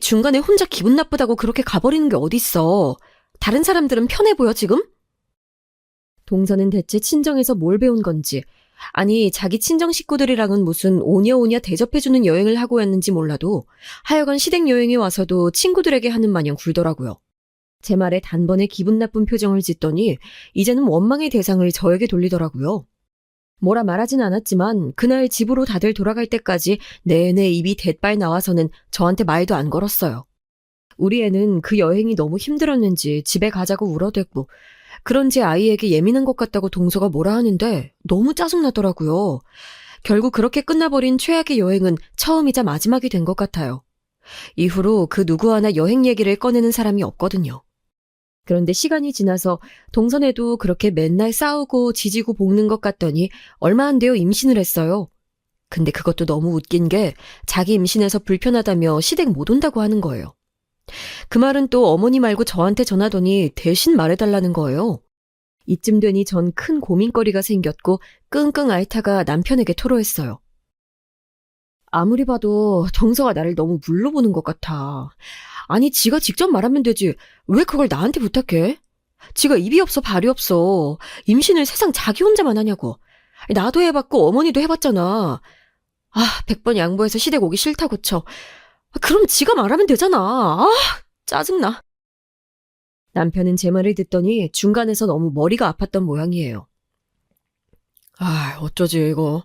중간에 혼자 기분 나쁘다고 그렇게 가버리는 게 어딨어. 다른 사람들은 편해 보여 지금? 동서는 대체 친정에서 뭘 배운 건지, 아니 자기 친정 식구들이랑은 무슨 오냐오냐 대접해주는 여행을 하고 왔는지 몰라도 하여간 시댁 여행에 와서도 친구들에게 하는 마냥 굴더라고요. 제 말에 단번에 기분 나쁜 표정을 짓더니 이제는 원망의 대상을 저에게 돌리더라고요. 뭐라 말하진 않았지만 그날 집으로 다들 돌아갈 때까지 내내 입이 대빨 나와서는 저한테 말도 안 걸었어요. 우리 애는 그 여행이 너무 힘들었는지 집에 가자고 울어댔고 그런지 아이에게 예민한 것 같다고 동서가 뭐라 하는데 너무 짜증나더라고요. 결국 그렇게 끝나버린 최악의 여행은 처음이자 마지막이 된 것 같아요. 이후로 그 누구 하나 여행 얘기를 꺼내는 사람이 없거든요. 그런데 시간이 지나서 동선에도 그렇게 맨날 싸우고 지지고 볶는 것 같더니 얼마 안 되어 임신을 했어요. 근데 그것도 너무 웃긴 게 자기 임신해서 불편하다며 시댁 못 온다고 하는 거예요. 그 말은 또 어머니 말고 저한테 전하더니 대신 말해달라는 거예요. 이쯤 되니 전 큰 고민거리가 생겼고 끙끙 앓다가 남편에게 토로했어요. 아무리 봐도 동서가 나를 너무 물로 보는 것 같아. 아니 지가 직접 말하면 되지 왜 그걸 나한테 부탁해? 지가 입이 없어 발이 없어. 임신을 세상 자기 혼자만 하냐고. 나도 해봤고 어머니도 해봤잖아. 100번 양보해서 시댁 오기 싫다고 쳐. 그럼 지가 말하면 되잖아. 짜증나. 남편은 제 말을 듣더니 중간에서 너무 머리가 아팠던 모양이에요. 어쩌지 이거.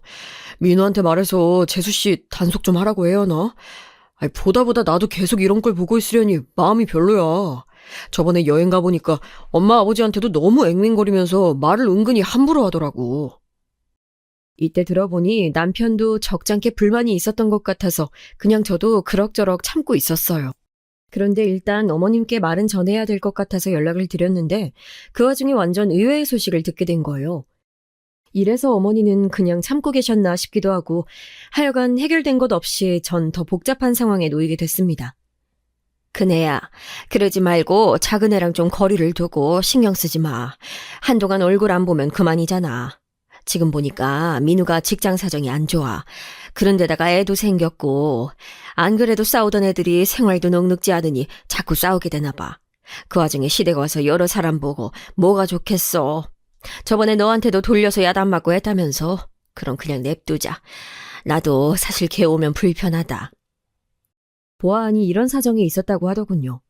민우한테 말해서 재수씨 단속 좀 하라고 해요 너? 보다 나도 계속 이런 걸 보고 있으려니 마음이 별로야. 저번에 여행 가보니까 엄마 아버지한테도 너무 앵앵거리면서 말을 은근히 함부로 하더라고. 이때 들어보니 남편도 적잖게 불만이 있었던 것 같아서 그냥 저도 그럭저럭 참고 있었어요. 그런데 일단 어머님께 말은 전해야 될 것 같아서 연락을 드렸는데 그 와중에 완전 의외의 소식을 듣게 된 거예요. 이래서 어머니는 그냥 참고 계셨나 싶기도 하고 하여간 해결된 것 없이 전 더 복잡한 상황에 놓이게 됐습니다. 그네야, 그러지 말고 작은 애랑 좀 거리를 두고 신경 쓰지 마. 한동안 얼굴 안 보면 그만이잖아. 지금 보니까 민우가 직장 사정이 안 좋아. 그런데다가 애도 생겼고 안 그래도 싸우던 애들이 생활도 넉넉지 않으니 자꾸 싸우게 되나 봐. 그 와중에 시댁 와서 여러 사람 보고 뭐가 좋겠어. 저번에 너한테도 돌려서 야단 맞고 했다면서. 그럼 그냥 냅두자. 나도 사실 걔 오면 불편하다. 보아하니 이런 사정이 있었다고 하더군요.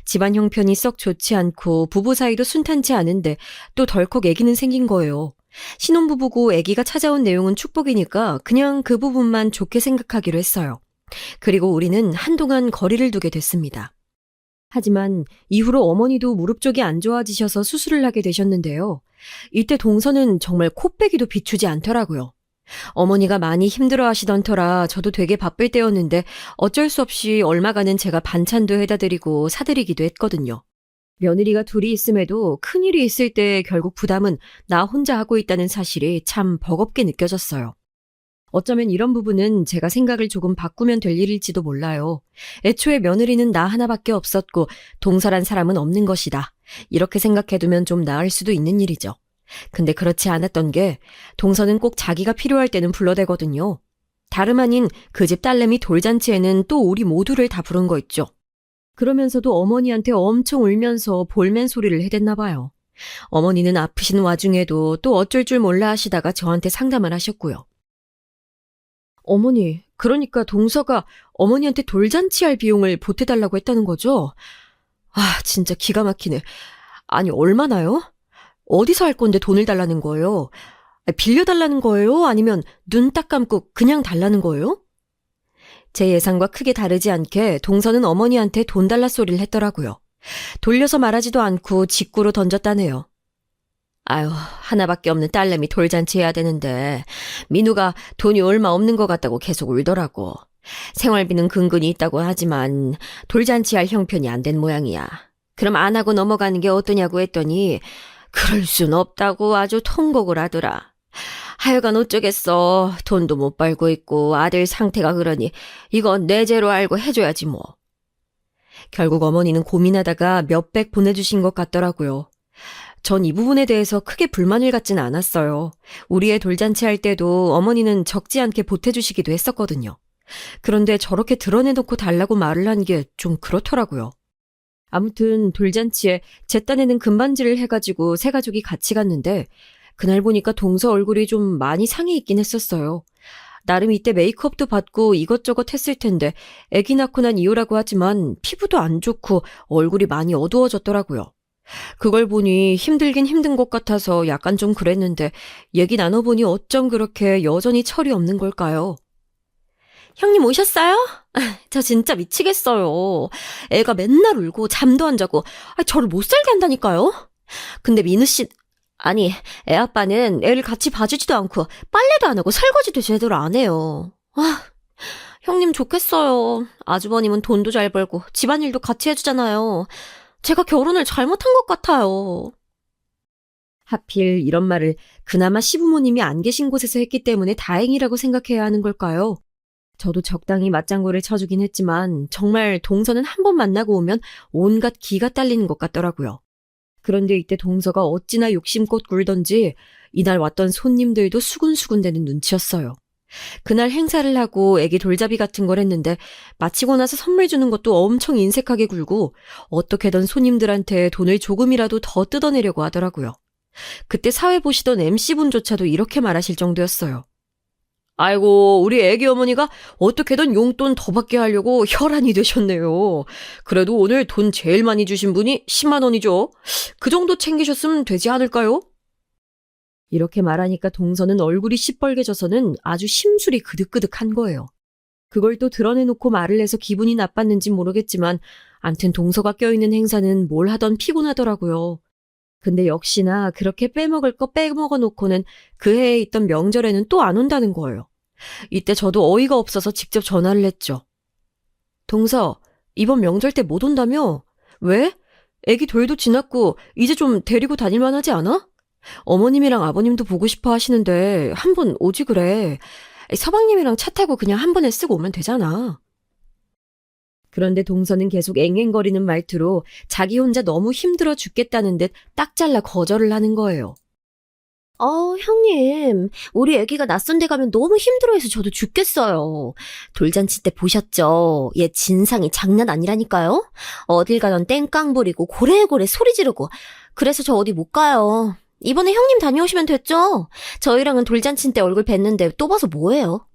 집안 형편이 썩 좋지 않고 부부 사이도 순탄치 않은데 또 덜컥 애기는 생긴 거예요. 신혼부부고 애기가 찾아온 내용은 축복이니까 그냥 그 부분만 좋게 생각하기로 했어요. 그리고 우리는 한동안 거리를 두게 됐습니다. 하지만 이후로 어머니도 무릎 쪽이 안 좋아지셔서 수술을 하게 되셨는데요. 이때 동서는 정말 코빼기도 비추지 않더라고요. 어머니가 많이 힘들어 하시던 터라 저도 되게 바쁠 때였는데 어쩔 수 없이 얼마간은 제가 반찬도 해다 드리고 사드리기도 했거든요. 며느리가 둘이 있음에도 큰일이 있을 때 결국 부담은 나 혼자 하고 있다는 사실이 참 버겁게 느껴졌어요. 어쩌면 이런 부분은 제가 생각을 조금 바꾸면 될 일일지도 몰라요. 애초에 며느리는 나 하나밖에 없었고 동서란 사람은 없는 것이다. 이렇게 생각해두면 좀 나을 수도 있는 일이죠. 근데 그렇지 않았던 게 동서는 꼭 자기가 필요할 때는 불러대거든요. 다름 아닌 그 집 딸내미 돌잔치에는 또 우리 모두를 다 부른 거 있죠. 그러면서도 어머니한테 엄청 울면서 볼멘 소리를 해댔나 봐요. 어머니는 아프신 와중에도 또 어쩔 줄 몰라 하시다가 저한테 상담을 하셨고요. 어머니, 그러니까 동서가 어머니한테 돌잔치 할 비용을 보태달라고 했다는 거죠? 아, 진짜 기가 막히네. 아니, 얼마나요? 어디서 할 건데 돈을 달라는 거예요? 빌려달라는 거예요? 아니면 눈 딱 감고 그냥 달라는 거예요? 제 예상과 크게 다르지 않게 동서는 어머니한테 돈 달라 소리를 했더라고요. 돌려서 말하지도 않고 직구로 던졌다네요. 아유, 하나밖에 없는 딸내미 돌잔치 해야 되는데 민우가 돈이 얼마 없는 것 같다고 계속 울더라고. 생활비는 근근히 있다고 하지만 돌잔치 할 형편이 안 된 모양이야. 그럼 안 하고 넘어가는 게 어떠냐고 했더니 그럴 순 없다고 아주 통곡을 하더라. 하여간 어쩌겠어. 돈도 못 벌고 있고 아들 상태가 그러니 이건 내 죄로 알고 해줘야지 뭐. 결국 어머니는 고민하다가 몇백 보내주신 것 같더라고요. 전 이 부분에 대해서 크게 불만을 갖진 않았어요. 우리 애 돌잔치 할 때도 어머니는 적지 않게 보태주시기도 했었거든요. 그런데 저렇게 드러내놓고 달라고 말을 한 게 좀 그렇더라고요. 아무튼 돌잔치에 제 딴에는 금반지를 해가지고 세 가족이 같이 갔는데 그날 보니까 동서 얼굴이 좀 많이 상해 있긴 했었어요. 나름 이때 메이크업도 받고 이것저것 했을 텐데 아기 낳고 난 이유라고 하지만 피부도 안 좋고 얼굴이 많이 어두워졌더라고요. 그걸 보니 힘들긴 힘든 것 같아서 약간 좀 그랬는데 얘기 나눠보니 어쩜 그렇게 여전히 철이 없는 걸까요? 형님 오셨어요? 저 진짜 미치겠어요. 애가 맨날 울고 잠도 안 자고 저를 못 살게 한다니까요. 근데 민우 씨, 아니 애 아빠는 애를 같이 봐주지도 않고 빨래도 안 하고 설거지도 제대로 안 해요. 형님 좋겠어요. 아주버님은 돈도 잘 벌고 집안일도 같이 해주잖아요. 제가 결혼을 잘못한 것 같아요. 하필 이런 말을 그나마 시부모님이 안 계신 곳에서 했기 때문에 다행이라고 생각해야 하는 걸까요? 저도 적당히 맞장구를 쳐주긴 했지만 정말 동서는 한 번 만나고 오면 온갖 기가 딸리는 것 같더라고요. 그런데 이때 동서가 어찌나 욕심껏 굴던지 이날 왔던 손님들도 수군수군대는 눈치였어요. 그날 행사를 하고 애기 돌잡이 같은 걸 했는데 마치고 나서 선물 주는 것도 엄청 인색하게 굴고 어떻게든 손님들한테 돈을 조금이라도 더 뜯어내려고 하더라고요. 그때 사회 보시던 MC분조차도 이렇게 말하실 정도였어요. 아이고, 우리 애기 어머니가 어떻게든 용돈 더 받게 하려고 혈안이 되셨네요. 그래도 오늘 돈 제일 많이 주신 분이 10만 원이죠. 그 정도 챙기셨으면 되지 않을까요? 이렇게 말하니까 동서는 얼굴이 시뻘개져서는 아주 심술이 그득그득한 거예요. 그걸 또 드러내놓고 말을 해서 기분이 나빴는지 모르겠지만 암튼 동서가 껴있는 행사는 뭘 하던 피곤하더라고요. 근데 역시나 그렇게 빼먹을 거 빼먹어 놓고는 그 해에 있던 명절에는 또 안 온다는 거예요. 이때 저도 어이가 없어서 직접 전화를 했죠. 동서, 이번 명절 때 못 온다며? 왜? 애기 돌도 지났고 이제 좀 데리고 다닐만 하지 않아? 어머님이랑 아버님도 보고 싶어 하시는데 한 번 오지 그래. 서방님이랑 차 타고 그냥 한 번에 쓰고 오면 되잖아. 그런데 동서는 계속 앵앵거리는 말투로 자기 혼자 너무 힘들어 죽겠다는 듯 딱 잘라 거절을 하는 거예요. 형님, 우리 애기가 낯선 데 가면 너무 힘들어해서 저도 죽겠어요. 돌잔치 때 보셨죠? 얘 진상이 장난 아니라니까요? 어딜 가던 땡깡 부리고 고래고래 소리 지르고. 그래서 저 어디 못 가요. 이번에 형님 다녀오시면 됐죠? 저희랑은 돌잔치 때 얼굴 뵀는데 또 봐서 뭐해요?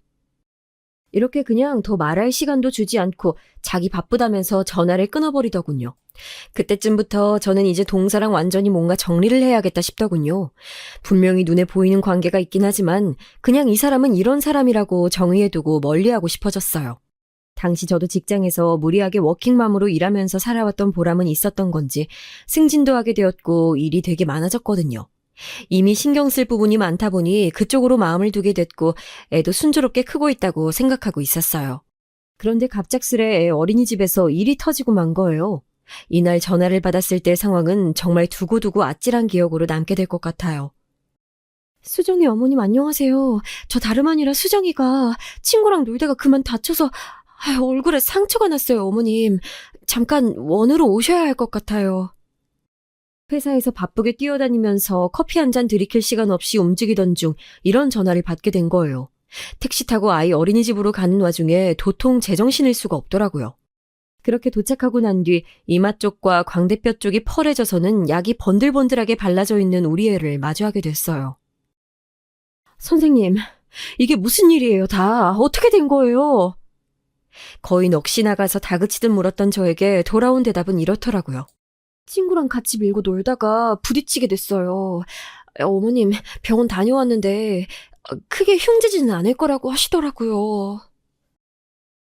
이렇게 그냥 더 말할 시간도 주지 않고 자기 바쁘다면서 전화를 끊어버리더군요. 그때쯤부터 저는 이제 동서랑 완전히 뭔가 정리를 해야겠다 싶더군요. 분명히 눈에 보이는 관계가 있긴 하지만 그냥 이 사람은 이런 사람이라고 정의해두고 멀리하고 싶어졌어요. 당시 저도 직장에서 무리하게 워킹맘으로 일하면서 살아왔던 보람은 있었던 건지 승진도 하게 되었고 일이 되게 많아졌거든요. 이미 신경 쓸 부분이 많다 보니 그쪽으로 마음을 두게 됐고 애도 순조롭게 크고 있다고 생각하고 있었어요. 그런데 갑작스레 애 어린이집에서 일이 터지고 만 거예요. 이날 전화를 받았을 때 상황은 정말 두고두고 아찔한 기억으로 남게 될 것 같아요. 수정이 어머님 안녕하세요. 저 다름 아니라 수정이가 친구랑 놀다가 그만 다쳐서 얼굴에 상처가 났어요, 어머님. 잠깐 원으로 오셔야 할 것 같아요. 회사에서 바쁘게 뛰어다니면서 커피 한 잔 들이킬 시간 없이 움직이던 중 이런 전화를 받게 된 거예요. 택시 타고 아이 어린이집으로 가는 와중에 도통 제정신일 수가 없더라고요. 그렇게 도착하고 난 뒤 이마 쪽과 광대뼈 쪽이 펄해져서는 약이 번들번들하게 발라져 있는 우리 애를 마주하게 됐어요. 선생님, 이게 무슨 일이에요, 다. 어떻게 된 거예요? 거의 넋이 나가서 다그치듯 물었던 저에게 돌아온 대답은 이렇더라고요. 친구랑 같이 밀고 놀다가 부딪히게 됐어요. 어머님, 병원 다녀왔는데 크게 흉지지는 않을 거라고 하시더라고요.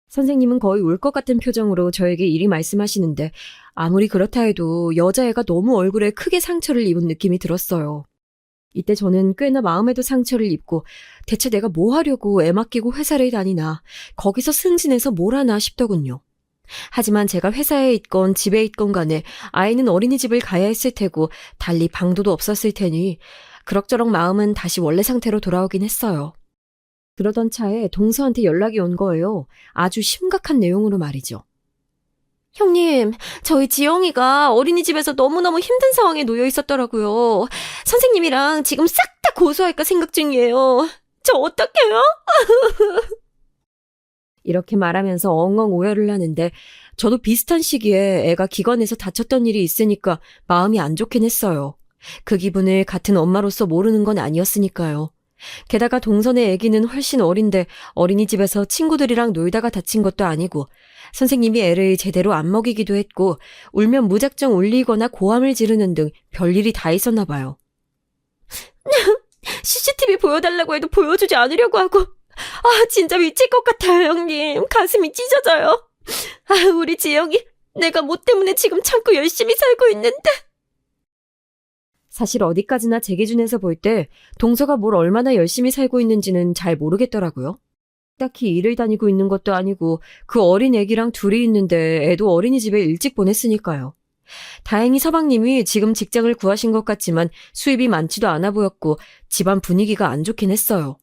선생님은 거의 울 것 같은 표정으로 저에게 이리 말씀하시는데 아무리 그렇다 해도 여자애가 너무 얼굴에 크게 상처를 입은 느낌이 들었어요. 이때 저는 꽤나 마음에도 상처를 입고 대체 내가 뭐 하려고 애 맡기고 회사를 다니나 거기서 승진해서 뭘 하나 싶더군요. 하지만 제가 회사에 있건 집에 있건 간에 아이는 어린이집을 가야 했을 테고 달리 방도도 없었을 테니 그럭저럭 마음은 다시 원래 상태로 돌아오긴 했어요. 그러던 차에 동서한테 연락이 온 거예요. 아주 심각한 내용으로 말이죠. 형님, 저희 지영이가 어린이집에서 너무너무 힘든 상황에 놓여 있었더라고요. 선생님이랑 지금 싹 다 고소할까 생각 중이에요. 저 어떡해요? 이렇게 말하면서 엉엉 오열을 하는데 저도 비슷한 시기에 애가 기관에서 다쳤던 일이 있으니까 마음이 안 좋긴 했어요. 그 기분을 같은 엄마로서 모르는 건 아니었으니까요. 게다가 동선의 아기는 훨씬 어린데 어린이집에서 친구들이랑 놀다가 다친 것도 아니고 선생님이 애를 제대로 안 먹이기도 했고 울면 무작정 울리거나 고함을 지르는 등 별일이 다 있었나 봐요. CCTV 보여달라고 해도 보여주지 않으려고 하고 진짜 미칠 것 같아요, 형님. 가슴이 찢어져요. 우리 지영이 내가 뭐 때문에 지금 참고 열심히 살고 있는데. 사실 어디까지나 제 기준에서 볼 때 동서가 뭘 얼마나 열심히 살고 있는지는 잘 모르겠더라고요. 딱히 일을 다니고 있는 것도 아니고 그 어린 애기랑 둘이 있는데 애도 어린이집에 일찍 보냈으니까요. 다행히 서방님이 지금 직장을 구하신 것 같지만 수입이 많지도 않아 보였고 집안 분위기가 안 좋긴 했어요.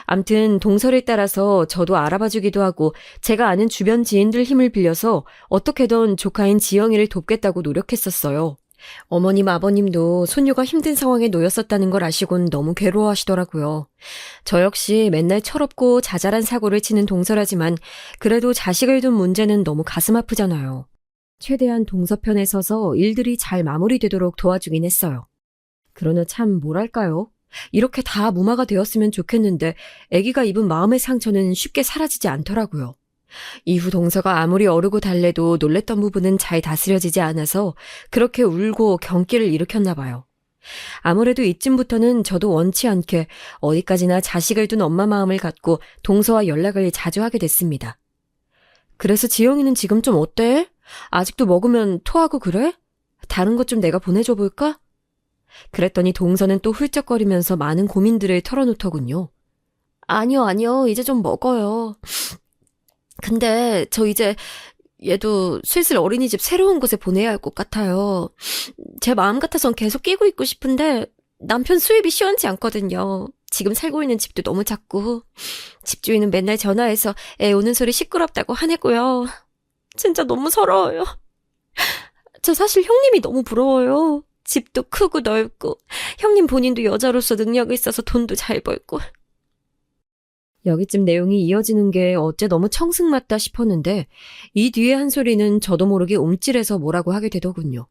암튼 동서를 따라서 저도 알아봐주기도 하고 제가 아는 주변 지인들 힘을 빌려서 어떻게든 조카인 지영이를 돕겠다고 노력했었어요. 어머님 아버님도 손녀가 힘든 상황에 놓였었다는 걸 아시곤 너무 괴로워하시더라고요. 저 역시 맨날 철없고 자잘한 사고를 치는 동서라지만 그래도 자식을 둔 문제는 너무 가슴 아프잖아요. 최대한 동서 편에 서서 일들이 잘 마무리되도록 도와주긴 했어요. 그러나 참 뭐랄까요? 이렇게 다 무마가 되었으면 좋겠는데 아기가 입은 마음의 상처는 쉽게 사라지지 않더라고요. 이후 동서가 아무리 어르고 달래도 놀랬던 부분은 잘 다스려지지 않아서 그렇게 울고 경기를 일으켰나 봐요. 아무래도 이쯤부터는 저도 원치 않게 어디까지나 자식을 둔 엄마 마음을 갖고 동서와 연락을 자주 하게 됐습니다. 그래서 지영이는 지금 좀 어때? 아직도 먹으면 토하고 그래? 다른 것 좀 내가 보내줘 볼까? 그랬더니 동서는 또 훌쩍거리면서 많은 고민들을 털어놓더군요. 아니요, 이제 좀 먹어요. 근데 저 이제 얘도 슬슬 어린이집 새로운 곳에 보내야 할 것 같아요. 제 마음 같아선 계속 끼고 있고 싶은데 남편 수입이 시원치 않거든요. 지금 살고 있는 집도 너무 작고 집주인은 맨날 전화해서 애 오는 소리 시끄럽다고 화내고요. 진짜 너무 서러워요. 저 사실 형님이 너무 부러워요. 집도 크고 넓고 형님 본인도 여자로서 능력이 있어서 돈도 잘 벌고. 여기쯤 내용이 이어지는 게 어째 너무 청승맞다 싶었는데 이 뒤에 한 소리는 저도 모르게 움찔해서 뭐라고 하게 되더군요.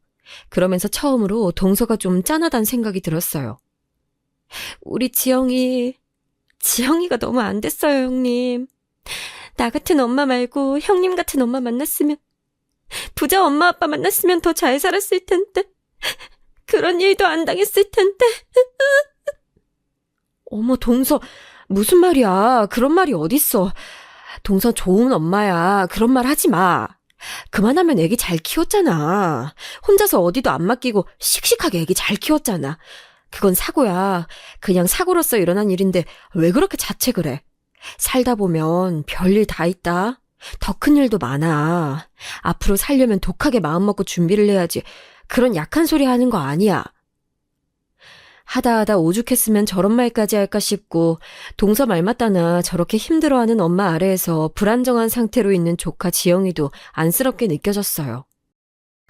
그러면서 처음으로 동서가 좀 짠하단 생각이 들었어요. 우리 지영이가 너무 안 됐어요, 형님. 나 같은 엄마 말고 형님 같은 엄마 만났으면, 부자 엄마 아빠 만났으면 더 잘 살았을 텐데, 그런 일도 안 당했을 텐데. 어머, 동서, 무슨 말이야. 그런 말이 어딨어. 동서 좋은 엄마야. 그런 말 하지 마. 그만하면 애기 잘 키웠잖아. 혼자서 어디도 안 맡기고 씩씩하게 애기 잘 키웠잖아. 그건 사고야. 그냥 사고로서 일어난 일인데 왜 그렇게 자책을 해? 살다 보면 별일 다 있다. 더 큰 일도 많아. 앞으로 살려면 독하게 마음먹고 준비를 해야지. 그런 약한 소리 하는 거 아니야. 하다 오죽했으면 저런 말까지 할까 싶고 동서 말 맞다나 저렇게 힘들어하는 엄마 아래에서 불안정한 상태로 있는 조카 지영이도 안쓰럽게 느껴졌어요.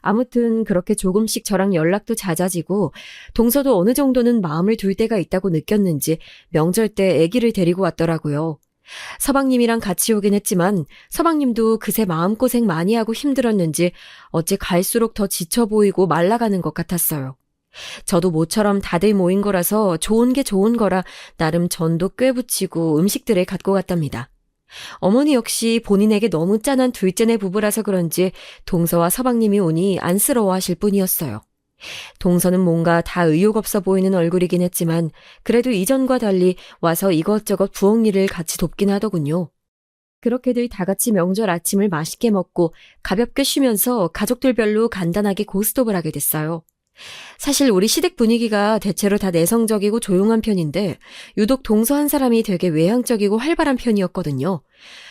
아무튼 그렇게 조금씩 저랑 연락도 잦아지고 동서도 어느 정도는 마음을 둘 때가 있다고 느꼈는지 명절 때 아기를 데리고 왔더라고요. 서방님이랑 같이 오긴 했지만 서방님도 그새 마음고생 많이 하고 힘들었는지 어째 갈수록 더 지쳐 보이고 말라가는 것 같았어요. 저도 모처럼 다들 모인 거라서 좋은 게 좋은 거라 나름 전도 꽤 붙이고 음식들을 갖고 갔답니다. 어머니 역시 본인에게 너무 짠한 둘째네 부부라서 그런지 동서와 서방님이 오니 안쓰러워하실 뿐이었어요. 동서는 뭔가 다 의욕 없어 보이는 얼굴이긴 했지만 그래도 이전과 달리 와서 이것저것 부엌 일을 같이 돕긴 하더군요. 그렇게들 다 같이 명절 아침을 맛있게 먹고 가볍게 쉬면서 가족들별로 간단하게 고스톱을 하게 됐어요. 사실 우리 시댁 분위기가 대체로 다 내성적이고 조용한 편인데 유독 동서 한 사람이 되게 외향적이고 활발한 편이었거든요.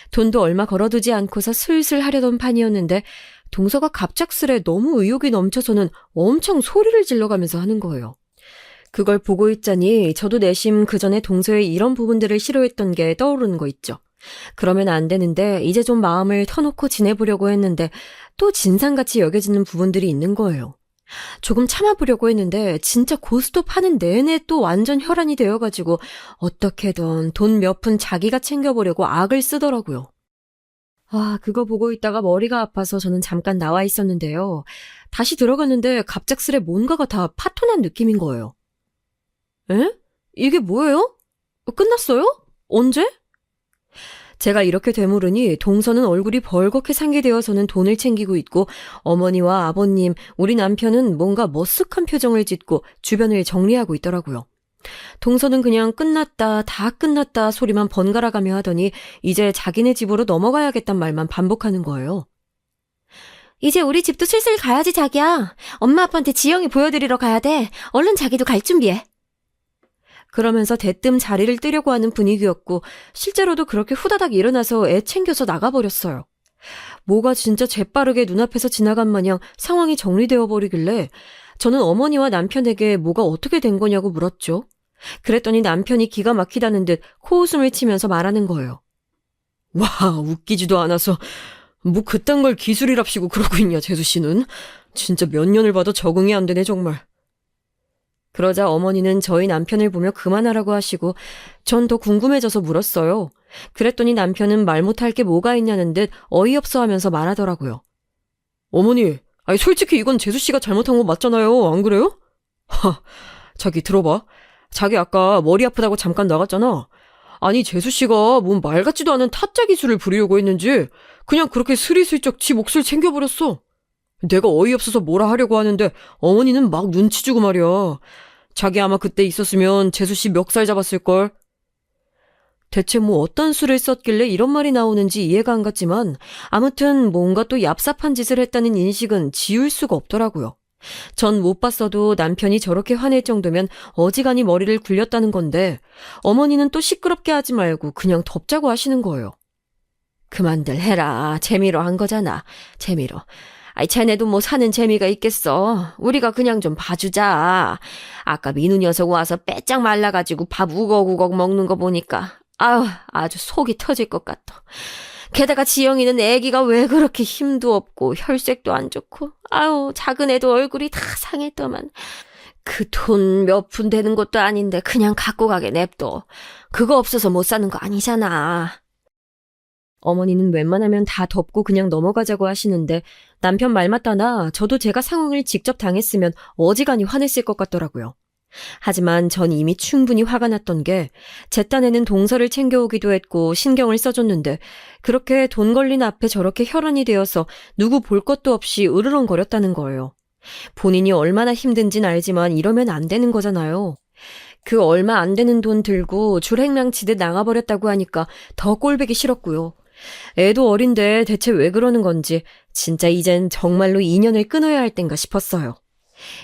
돈도 얼마 걸어두지 않고서 슬슬 하려던 판이었는데 동서가 갑작스레 너무 의욕이 넘쳐서는 엄청 소리를 질러가면서 하는 거예요. 그걸 보고 있자니 저도 내심 그전에 동서의 이런 부분들을 싫어했던 게 떠오르는 거 있죠. 그러면 안 되는데 이제 좀 마음을 터놓고 지내보려고 했는데 또 진상같이 여겨지는 부분들이 있는 거예요. 조금 참아보려고 했는데 진짜 고스톱 하는 내내 또 완전 혈안이 되어가지고 어떻게든 돈 몇 푼 자기가 챙겨보려고 악을 쓰더라고요. 그거 보고 있다가 머리가 아파서 저는 잠깐 나와 있었는데요. 다시 들어갔는데 갑작스레 뭔가가 다 파토난 느낌인 거예요. 에? 이게 뭐예요? 끝났어요? 언제? 제가 이렇게 되물으니 동서는 얼굴이 벌겋게 상기되어서는 돈을 챙기고 있고 어머니와 아버님, 우리 남편은 뭔가 머쓱한 표정을 짓고 주변을 정리하고 있더라고요. 동서는 그냥 끝났다, 다 끝났다 소리만 번갈아가며 하더니 이제 자기네 집으로 넘어가야겠단 말만 반복하는 거예요. 이제 우리 집도 슬슬 가야지 자기야. 엄마 아빠한테 지영이 보여드리러 가야 돼. 얼른 자기도 갈 준비해. 그러면서 대뜸 자리를 뜨려고 하는 분위기였고 실제로도 그렇게 후다닥 일어나서 애 챙겨서 나가버렸어요. 뭐가 진짜 재빠르게 눈앞에서 지나간 마냥 상황이 정리되어 버리길래 저는 어머니와 남편에게 뭐가 어떻게 된 거냐고 물었죠. 그랬더니 남편이 기가 막히다는 듯 코웃음을 치면서 말하는 거예요. 와, 웃기지도 않아서 뭐 그딴 걸 기술이랍시고 그러고 있냐, 재수 씨는. 진짜 몇 년을 봐도 적응이 안 되네, 정말. 그러자 어머니는 저희 남편을 보며 그만하라고 하시고 전 더 궁금해져서 물었어요. 그랬더니 남편은 말 못할 게 뭐가 있냐는 듯 어이없어 하면서 말하더라고요. 어머니, 아니 솔직히 이건 재수 씨가 잘못한 거 맞잖아요. 안 그래요? 자기 들어봐. 자기 아까 머리 아프다고 잠깐 나갔잖아. 아니 재수 씨가 뭔 말 같지도 않은 타짜 기술을 부리려고 했는지 그냥 그렇게 스리슬쩍 지 몫을 챙겨버렸어. 내가 어이없어서 뭐라 하려고 하는데 어머니는 막 눈치 주고 말이야. 자기 아마 그때 있었으면 재수 씨 멱살 잡았을걸. 대체 뭐 어떤 수를 썼길래 이런 말이 나오는지 이해가 안 갔지만 아무튼 뭔가 또 얍삽한 짓을 했다는 인식은 지울 수가 없더라고요. 전 못 봤어도 남편이 저렇게 화낼 정도면 어지간히 머리를 굴렸다는 건데 어머니는 또 시끄럽게 하지 말고 그냥 덮자고 하시는 거예요. 그만들 해라. 재미로 한 거잖아. 재미로. 아이, 쟤네도 뭐 사는 재미가 있겠어. 우리가 그냥 좀 봐주자. 아까 민우 녀석 와서 빼짝 말라가지고 밥 우걱우걱 먹는 거 보니까 아주 속이 터질 것 같아. 게다가 지영이는 애기가 왜 그렇게 힘도 없고 혈색도 안 좋고 작은 애도 얼굴이 다 상했더만. 그 돈 몇 푼 되는 것도 아닌데 그냥 갖고 가게 냅둬. 그거 없어서 못 사는 거 아니잖아. 어머니는 웬만하면 다 덮고 그냥 넘어가자고 하시는데 남편 말 맞다나 저도 제가 상황을 직접 당했으면 어지간히 화냈을 것 같더라고요. 하지만 전 이미 충분히 화가 났던 게 제 딴에는 동서를 챙겨오기도 했고 신경을 써줬는데 그렇게 돈 걸린 앞에 저렇게 혈안이 되어서 누구 볼 것도 없이 으르렁거렸다는 거예요. 본인이 얼마나 힘든진 알지만 이러면 안 되는 거잖아요. 그 얼마 안 되는 돈 들고 줄행랑치듯 나가버렸다고 하니까 더 꼴보기 싫었고요. 애도 어린데 대체 왜 그러는 건지 진짜 이젠 정말로 인연을 끊어야 할 땐가 싶었어요.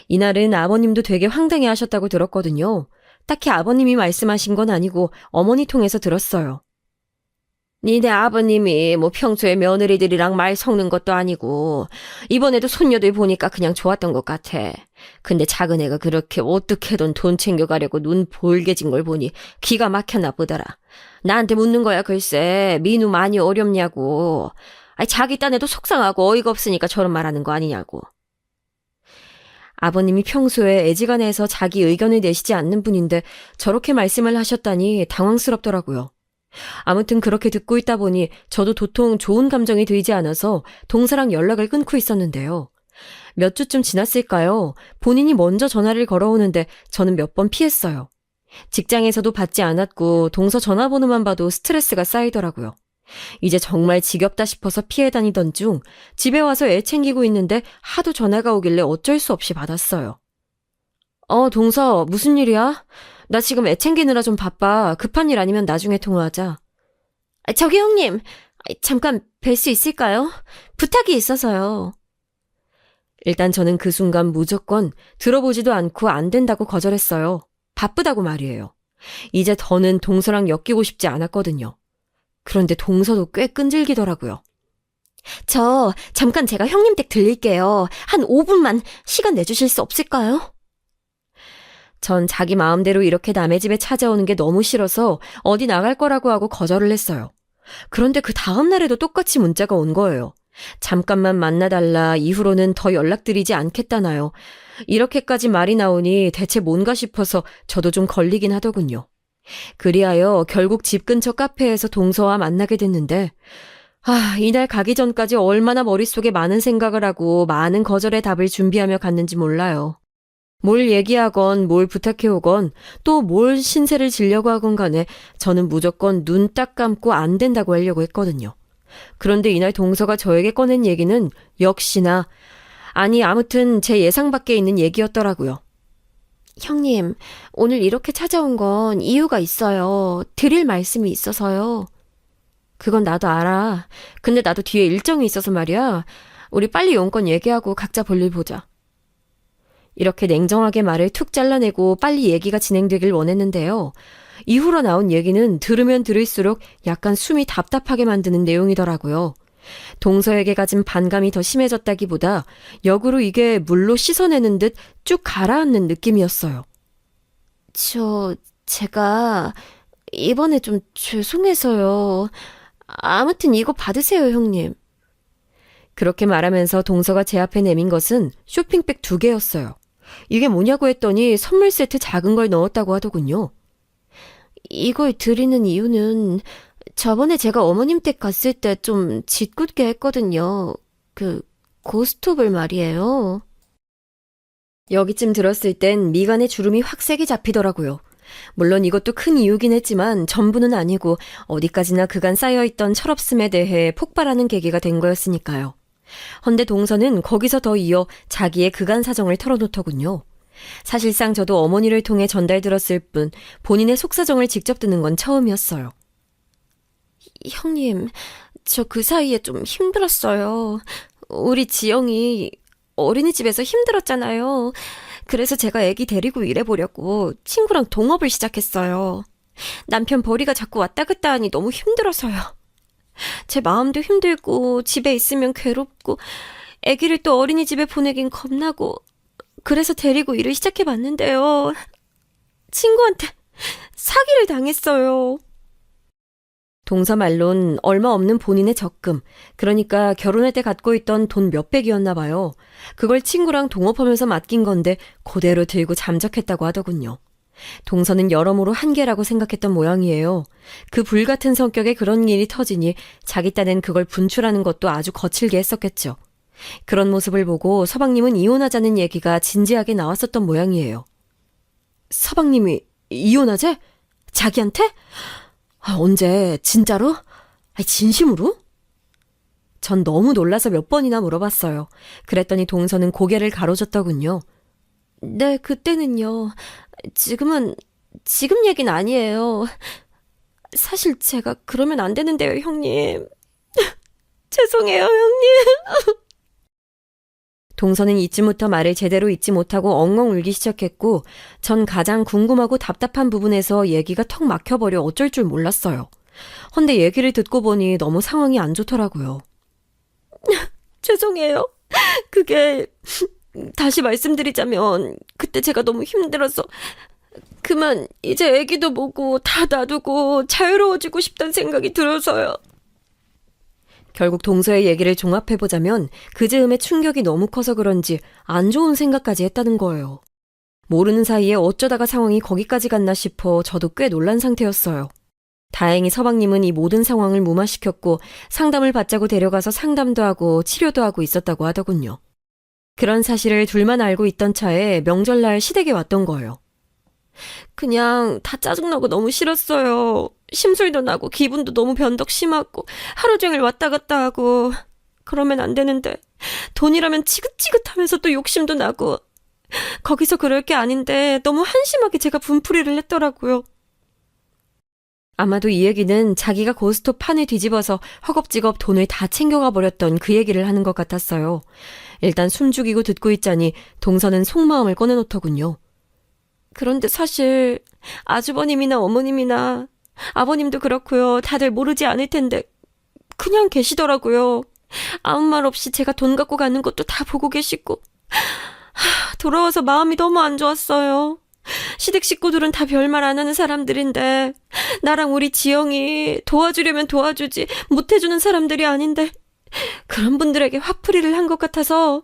이날은 아버님도 되게 황당해 하셨다고 들었거든요. 딱히 아버님이 말씀하신 건 아니고 어머니 통해서 들었어요. 니네 아버님이 뭐 평소에 며느리들이랑 말 섞는 것도 아니고 이번에도 손녀들 보니까 그냥 좋았던 것 같아. 근데 작은 애가 그렇게 어떻게든 돈 챙겨가려고 눈 볼게진 걸 보니 기가 막혔나 보더라. 나한테 묻는 거야 글쎄. 민우 많이 어렵냐고. 자기 딴에도 속상하고 어이가 없으니까 저런 말하는 거 아니냐고. 아버님이 평소에 애지간해서 자기 의견을 내시지 않는 분인데 저렇게 말씀을 하셨다니 당황스럽더라고요. 아무튼 그렇게 듣고 있다 보니 저도 도통 좋은 감정이 들지 않아서 동서랑 연락을 끊고 있었는데요. 몇 주쯤 지났을까요? 본인이 먼저 전화를 걸어오는데 저는 몇 번 피했어요. 직장에서도 받지 않았고 동서 전화번호만 봐도 스트레스가 쌓이더라고요. 이제 정말 지겹다 싶어서 피해 다니던 중 집에 와서 애 챙기고 있는데 하도 전화가 오길래 어쩔 수 없이 받았어요. 동서, 무슨 일이야? 나 지금 애 챙기느라 좀 바빠. 급한 일 아니면 나중에 통화하자. 저기 형님, 잠깐 뵐 수 있을까요? 부탁이 있어서요. 일단 저는 그 순간 무조건 들어보지도 않고 안 된다고 거절했어요. 바쁘다고 말이에요. 이제 더는 동서랑 엮이고 싶지 않았거든요. 그런데 동서도 꽤 끈질기더라고요. 잠깐 제가 형님 댁 들릴게요. 한 5분만 시간 내주실 수 없을까요? 전 자기 마음대로 이렇게 남의 집에 찾아오는 게 너무 싫어서 어디 나갈 거라고 하고 거절을 했어요. 그런데 그 다음 날에도 똑같이 문자가 온 거예요. 잠깐만 만나달라, 이후로는 더 연락드리지 않겠다나요. 이렇게까지 말이 나오니 대체 뭔가 싶어서 저도 좀 걸리긴 하더군요. 그리하여 결국 집 근처 카페에서 동서와 만나게 됐는데 이날 가기 전까지 얼마나 머릿속에 많은 생각을 하고 많은 거절의 답을 준비하며 갔는지 몰라요. 뭘 얘기하건 뭘 부탁해오건 또 뭘 신세를 지려고 하건 간에 저는 무조건 눈 딱 감고 안 된다고 하려고 했거든요. 그런데 이날 동서가 저에게 꺼낸 얘기는 역시나 아무튼 제 예상 밖에 있는 얘기였더라고요. 형님, 오늘 이렇게 찾아온 건 이유가 있어요. 드릴 말씀이 있어서요. 그건 나도 알아. 근데 나도 뒤에 일정이 있어서 말이야. 우리 빨리 용건 얘기하고 각자 볼일 보자. 이렇게 냉정하게 말을 툭 잘라내고 빨리 얘기가 진행되길 원했는데요. 이후로 나온 얘기는 들으면 들을수록 약간 숨이 답답하게 만드는 내용이더라고요. 동서에게 가진 반감이 더 심해졌다기보다 역으로 이게 물로 씻어내는 듯 쭉 가라앉는 느낌이었어요. 제가 이번에 좀 죄송해서요. 아무튼 이거 받으세요, 형님. 그렇게 말하면서 동서가 제 앞에 내민 것은 쇼핑백 2개였어요. 이게 뭐냐고 했더니 선물 세트 작은 걸 넣었다고 하더군요. 이걸 드리는 이유는 저번에 제가 어머님 댁 갔을 때 좀 짓궂게 했거든요. 고스톱을 말이에요. 여기쯤 들었을 땐 미간에 주름이 확 세게 잡히더라고요. 물론 이것도 큰 이유긴 했지만 전부는 아니고 어디까지나 그간 쌓여있던 철없음에 대해 폭발하는 계기가 된 거였으니까요. 헌데 동서는 거기서 더 이어 자기의 그간 사정을 털어놓더군요. 사실상 저도 어머니를 통해 전달들었을 뿐 본인의 속사정을 직접 듣는 건 처음이었어요. 형님, 저 그 사이에 좀 힘들었어요. 우리 지영이 어린이집에서 힘들었잖아요. 그래서 제가 애기 데리고 일해보려고 친구랑 동업을 시작했어요. 남편 벌이가 자꾸 왔다 갔다 하니 너무 힘들어서요. 제 마음도 힘들고 집에 있으면 괴롭고 애기를 또 어린이집에 보내긴 겁나고 그래서 데리고 일을 시작해봤는데요. 친구한테 사기를 당했어요. 동서 말론 얼마 없는 본인의 적금, 그러니까 결혼할 때 갖고 있던 돈 몇백이었나 봐요. 그걸 친구랑 동업하면서 맡긴 건데 그대로 들고 잠적했다고 하더군요. 동서는 여러모로 한계라고 생각했던 모양이에요. 그 불같은 성격에 그런 일이 터지니 자기 딴엔 그걸 분출하는 것도 아주 거칠게 했었겠죠. 그런 모습을 보고 서방님은 이혼하자는 얘기가 진지하게 나왔었던 모양이에요. 서방님이 이혼하재? 자기한테? 언제? 진짜로? 진심으로? 전 너무 놀라서 몇 번이나 물어봤어요. 그랬더니 동서는 고개를 가로젓더군요. 네, 그때는요. 지금 얘기는 아니에요. 사실 제가 그러면 안 되는데요, 형님. 죄송해요, 형님. 동서는 이쯤부터 말을 제대로 잇지 못하고 엉엉 울기 시작했고 전 가장 궁금하고 답답한 부분에서 얘기가 턱 막혀버려 어쩔 줄 몰랐어요. 헌데 얘기를 듣고 보니 너무 상황이 안 좋더라고요. 죄송해요. 그게 다시 말씀드리자면 그때 제가 너무 힘들어서 그만 이제 애기도 보고 다 놔두고 자유로워지고 싶다는 생각이 들어서요. 결국 동서의 얘기를 종합해보자면 그 즈음에 충격이 너무 커서 그런지 안 좋은 생각까지 했다는 거예요. 모르는 사이에 어쩌다가 상황이 거기까지 갔나 싶어 저도 꽤 놀란 상태였어요. 다행히 서방님은 이 모든 상황을 무마시켰고 상담을 받자고 데려가서 상담도 하고 치료도 하고 있었다고 하더군요. 그런 사실을 둘만 알고 있던 차에 명절날 시댁에 왔던 거예요. 그냥 다 짜증나고 너무 싫었어요. 심술도 나고 기분도 너무 변덕 심하고 하루 종일 왔다 갔다 하고 그러면 안 되는데 돈이라면 지긋지긋하면서 또 욕심도 나고 거기서 그럴 게 아닌데 너무 한심하게 제가 분풀이를 했더라고요. 아마도 이 얘기는 자기가 고스톱 판을 뒤집어서 허겁지겁 돈을 다 챙겨가 버렸던 그 얘기를 하는 것 같았어요. 일단 숨죽이고 듣고 있자니 동서는 속마음을 꺼내놓더군요. 그런데 사실 아주버님이나 어머님이나 아버님도 그렇고요. 다들 모르지 않을 텐데 그냥 계시더라고요. 아무 말 없이 제가 돈 갖고 가는 것도 다 보고 계시고 돌아와서 마음이 너무 안 좋았어요. 시댁 식구들은 다 별말 안 하는 사람들인데 나랑 우리 지영이 도와주려면 도와주지 못해주는 사람들이 아닌데 그런 분들에게 화풀이를 한 것 같아서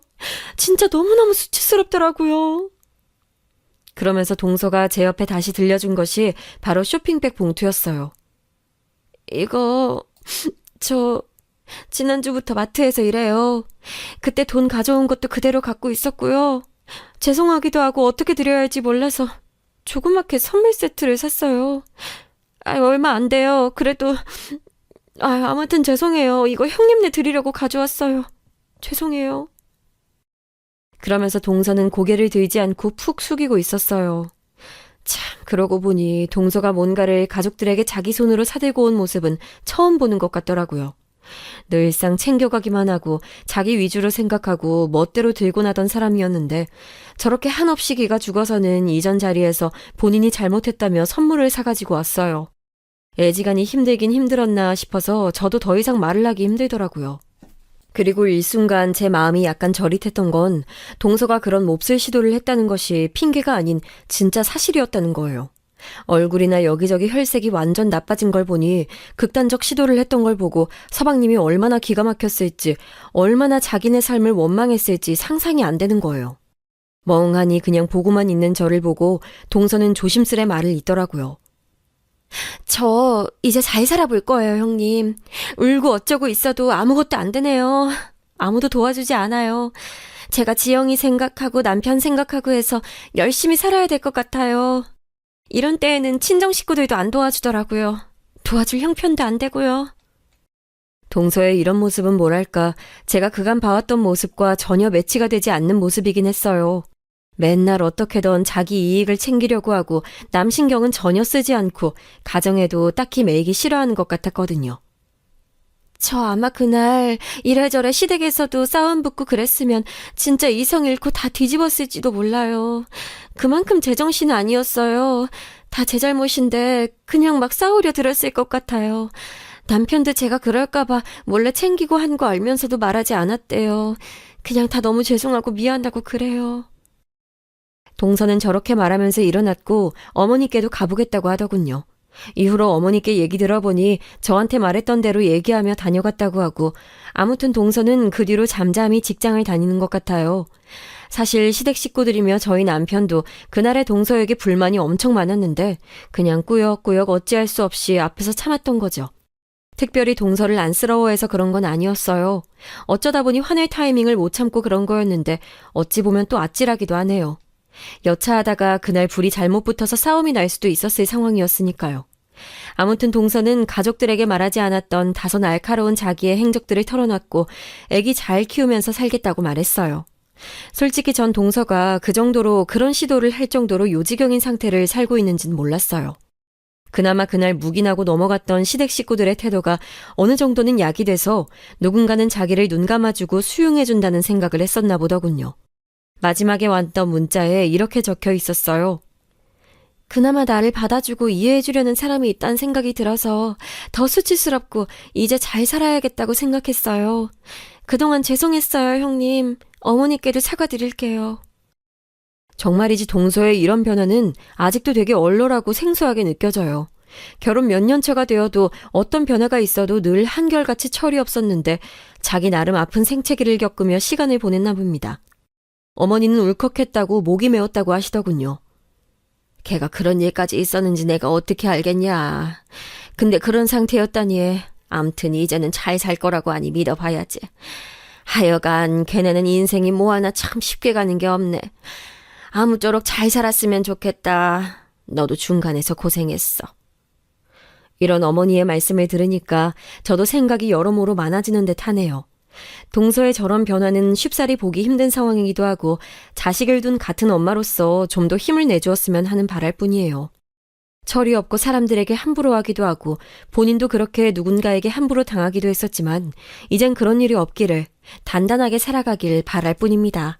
진짜 너무너무 수치스럽더라고요. 그러면서 동서가 제 옆에 다시 들려준 것이 바로 쇼핑백 봉투였어요. 이거 저 지난주부터 마트에서 일해요. 그때 돈 가져온 것도 그대로 갖고 있었고요. 죄송하기도 하고 어떻게 드려야 할지 몰라서 조그맣게 선물 세트를 샀어요. 얼마 안 돼요. 그래도 아무튼 죄송해요. 이거 형님네 드리려고 가져왔어요. 죄송해요. 그러면서 동서는 고개를 들지 않고 푹 숙이고 있었어요. 참, 그러고 보니 동서가 뭔가를 가족들에게 자기 손으로 사들고 온 모습은 처음 보는 것 같더라고요. 늘상 챙겨가기만 하고 자기 위주로 생각하고 멋대로 들고 나던 사람이었는데 저렇게 한없이 기가 죽어서는 이전 자리에서 본인이 잘못했다며 선물을 사가지고 왔어요. 애지간히 힘들긴 힘들었나 싶어서 저도 더 이상 말을 하기 힘들더라고요. 그리고 일순간 제 마음이 약간 저릿했던 건 동서가 그런 몹쓸 시도를 했다는 것이 핑계가 아닌 진짜 사실이었다는 거예요. 얼굴이나 여기저기 혈색이 완전 나빠진 걸 보니 극단적 시도를 했던 걸 보고 서방님이 얼마나 기가 막혔을지 얼마나 자기네 삶을 원망했을지 상상이 안 되는 거예요. 멍하니 그냥 보고만 있는 저를 보고 동서는 조심스레 말을 잇더라고요. 저 이제 잘 살아볼 거예요, 형님. 울고 어쩌고 있어도 아무것도 안 되네요. 아무도 도와주지 않아요. 제가 지영이 생각하고 남편 생각하고 해서 열심히 살아야 될 것 같아요. 이런 때에는 친정 식구들도 안 도와주더라고요. 도와줄 형편도 안 되고요. 동서의 이런 모습은 뭐랄까, 제가 그간 봐왔던 모습과 전혀 매치가 되지 않는 모습이긴 했어요. 맨날 어떻게든 자기 이익을 챙기려고 하고 남 신경은 전혀 쓰지 않고 가정에도 딱히 매이기 싫어하는 것 같았거든요. 저 아마 그날 이래저래 시댁에서도 싸움 붙고 그랬으면 진짜 이성 잃고 다 뒤집었을지도 몰라요. 그만큼 제정신 아니었어요. 다 제 잘못인데 그냥 막 싸우려 들었을 것 같아요. 남편도 제가 그럴까봐 몰래 챙기고 한 거 알면서도 말하지 않았대요. 그냥 다 너무 죄송하고 미안하고 그래요. 동서는 저렇게 말하면서 일어났고 어머니께도 가보겠다고 하더군요. 이후로 어머니께 얘기 들어보니 저한테 말했던 대로 얘기하며 다녀갔다고 하고 아무튼 동서는 그 뒤로 잠잠히 직장을 다니는 것 같아요. 사실 시댁 식구들이며 저희 남편도 그날의 동서에게 불만이 엄청 많았는데 그냥 꾸역꾸역 어찌할 수 없이 앞에서 참았던 거죠. 특별히 동서를 안쓰러워해서 그런 건 아니었어요. 어쩌다 보니 화낼 타이밍을 못 참고 그런 거였는데 어찌 보면 또 아찔하기도 하네요. 여차하다가 그날 불이 잘못 붙어서 싸움이 날 수도 있었을 상황이었으니까요. 아무튼 동서는 가족들에게 말하지 않았던 다소 날카로운 자기의 행적들을 털어놨고 애기 잘 키우면서 살겠다고 말했어요. 솔직히 전 동서가 그 정도로 그런 시도를 할 정도로 요지경인 상태를 살고 있는지는 몰랐어요. 그나마 그날 묵인하고 넘어갔던 시댁 식구들의 태도가 어느 정도는 약이 돼서 누군가는 자기를 눈 감아주고 수용해준다는 생각을 했었나 보더군요. 마지막에 왔던 문자에 이렇게 적혀 있었어요. 그나마 나를 받아주고 이해해주려는 사람이 있다는 생각이 들어서 더 수치스럽고 이제 잘 살아야겠다고 생각했어요. 그동안 죄송했어요, 형님. 어머니께도 사과드릴게요. 정말이지 동서의 이런 변화는 아직도 되게 얼얼하고 생소하게 느껴져요. 결혼 몇 년 차가 되어도 어떤 변화가 있어도 늘 한결같이 철이 없었는데 자기 나름 아픈 생채기를 겪으며 시간을 보냈나 봅니다. 어머니는 울컥했다고 목이 메었다고 하시더군요. 걔가 그런 일까지 있었는지 내가 어떻게 알겠냐. 근데 그런 상태였다니. 암튼 이제는 잘 살 거라고 하니 믿어봐야지. 하여간 걔네는 인생이 뭐 하나 참 쉽게 가는 게 없네. 아무쪼록 잘 살았으면 좋겠다. 너도 중간에서 고생했어. 이런 어머니의 말씀을 들으니까 저도 생각이 여러모로 많아지는 듯 하네요. 동서의 저런 변화는 쉽사리 보기 힘든 상황이기도 하고 자식을 둔 같은 엄마로서 좀 더 힘을 내주었으면 하는 바랄 뿐이에요. 철이 없고 사람들에게 함부로 하기도 하고 본인도 그렇게 누군가에게 함부로 당하기도 했었지만 이젠 그런 일이 없기를 단단하게 살아가길 바랄 뿐입니다.